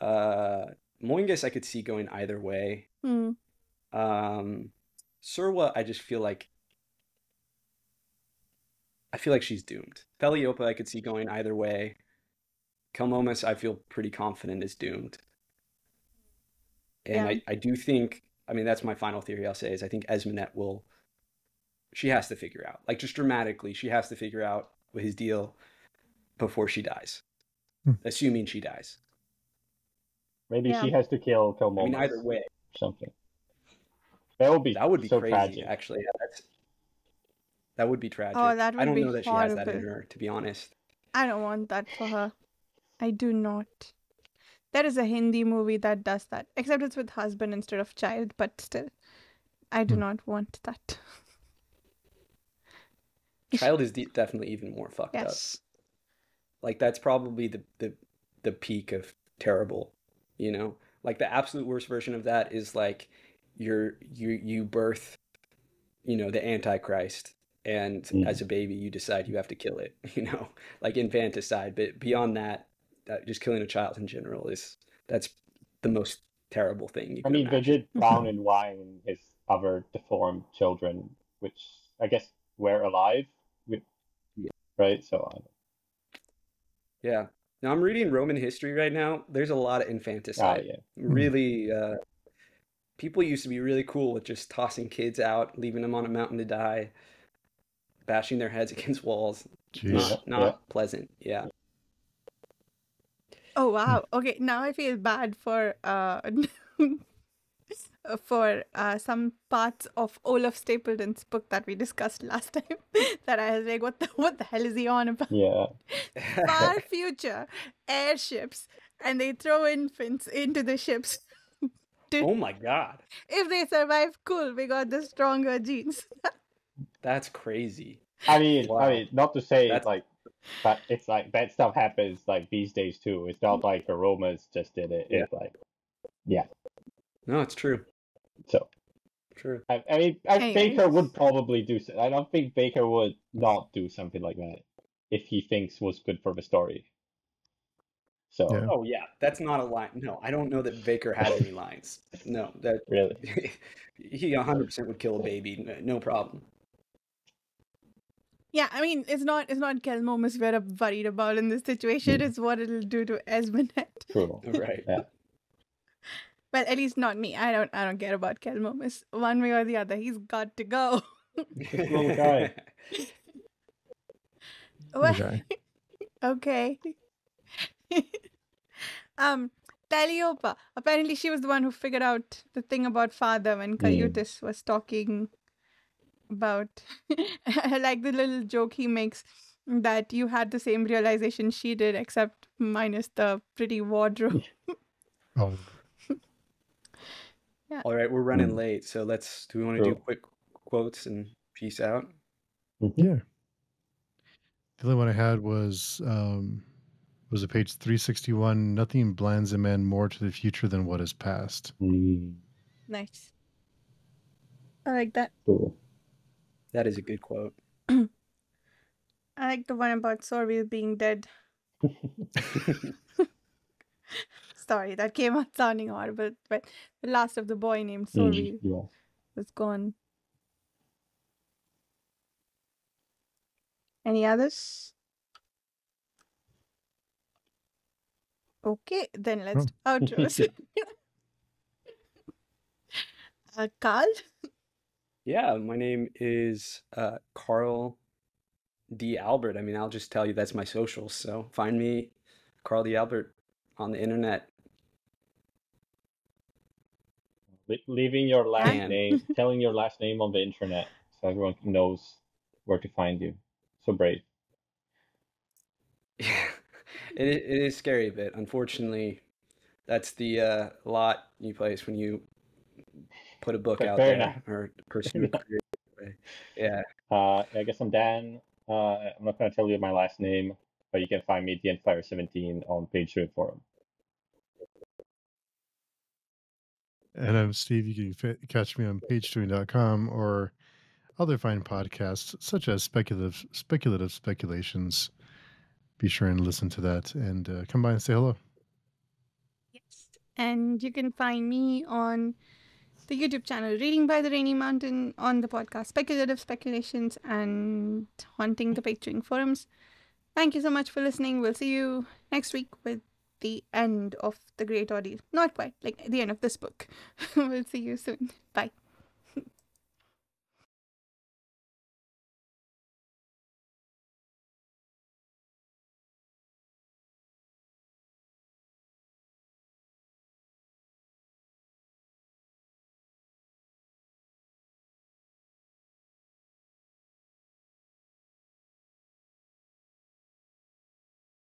Moingus I could see going either way. Surwa, I feel like she's doomed. Feliopa I could see going either way. Kelmomus I feel pretty confident is doomed. And I do think, I mean, that's my final theory I'll say, is I think Esmonet she has to figure out, like just dramatically, she has to figure out what his deal before she dies. Assuming she dies. Maybe she has to kill Kelmomus. I mean, either way. Something. That would be so crazy, tragic. actually. That would be tragic. Oh, that would I don't be know that horrible. she has that in her, to be honest. I don't want that for her. I do not. There is a Hindi movie that does that, except it's with husband instead of child, but still, I do not want that. Child is definitely even more fucked up. Like that's probably the peak of terrible you know? Like the absolute worst version of that is like you birth, you know, the Antichrist, and as a baby you decide you have to kill it, you know, like infanticide. But beyond that, just killing a child in general that's the most terrible thing you I can mean, they imagine. did drown in wine his other deformed children, which I guess were alive, Yeah. right? So, Yeah. Now I'm reading Roman history right now. There's a lot of infanticide. yeah. Really, people used to be really cool with just tossing kids out, leaving them on a mountain to die, bashing their heads against walls. Jeez. Not pleasant. Yeah. Oh wow. Okay, now I feel bad for some parts of Olaf Stapleton's book that we discussed last time. That I was like, what the hell is he on about? Yeah. Far future airships, and they throw infants into the ships. Oh my God. If they survive, cool. We got the stronger genes. That's crazy. I mean, Wow. not to say That's like, but it's like bad stuff happens like these days too. It's not like the Romans just did it. Yeah. It's like, yeah. No, it's true. So True. I mean, Anyways. Baker would probably do. I don't think Baker would not do something like that if he thinks was good for the story. So Yeah. Oh yeah, that's not a line. No, I don't know that Baker has any lines. No, that really, he 100% would kill a baby, no problem. Yeah, I mean, it's not Kelmomus we're worried about in this situation. It's what it'll do to Esmondette. true. Right. Yeah. Well, at least not me. I don't care about Kelmomus. One way or the other, he's got to go. Little guy. Well, Okay. okay. Taliopa. Apparently, she was the one who figured out the thing about father when Cayutis was talking about. I like the little joke he makes that you had the same realization she did, except minus the pretty wardrobe. Oh, All right, we're running late, so do we want to do True. quick quotes and peace out? yeah. The only one I had was it page 361? Nothing blinds a man more to the future than what is past. Nice. I like that. Cool. That is a good quote. I like the one about Sorville being dead. Sorry, that came out sounding horrible, but the last of the boy named Sorville Yeah. was gone. Any others? Okay, then let's do outros. Carl? Yeah, my name is Carl D. Albert. I mean, I'll just tell you that's my socials. So find me, Carl D. Albert, on the internet. Leaving your last And- name, telling your last name on the internet, so everyone knows where to find you. So brave. Yeah, it is scary a bit. Unfortunately, that's the lot you place when you put a book But out fair there enough. or pursue a career. Yeah. I guess I'm Dan. I'm not going to tell you my last name, but you can find me at DNFire17 on Page 2 forum. And I'm Steve. You can catch me on pagetune.com or other fine podcasts such as speculative speculations. Be sure and listen to that and come by and say hello. Yes. And you can find me on the YouTube channel Reading by the Rainy Mountain, on the podcast Speculative Speculations, and Haunting the Patreon forums. Thank you so much for listening. We'll see you next week with the end of the Great Ordeal. Not quite, like the end of this book. We'll see you soon. Bye.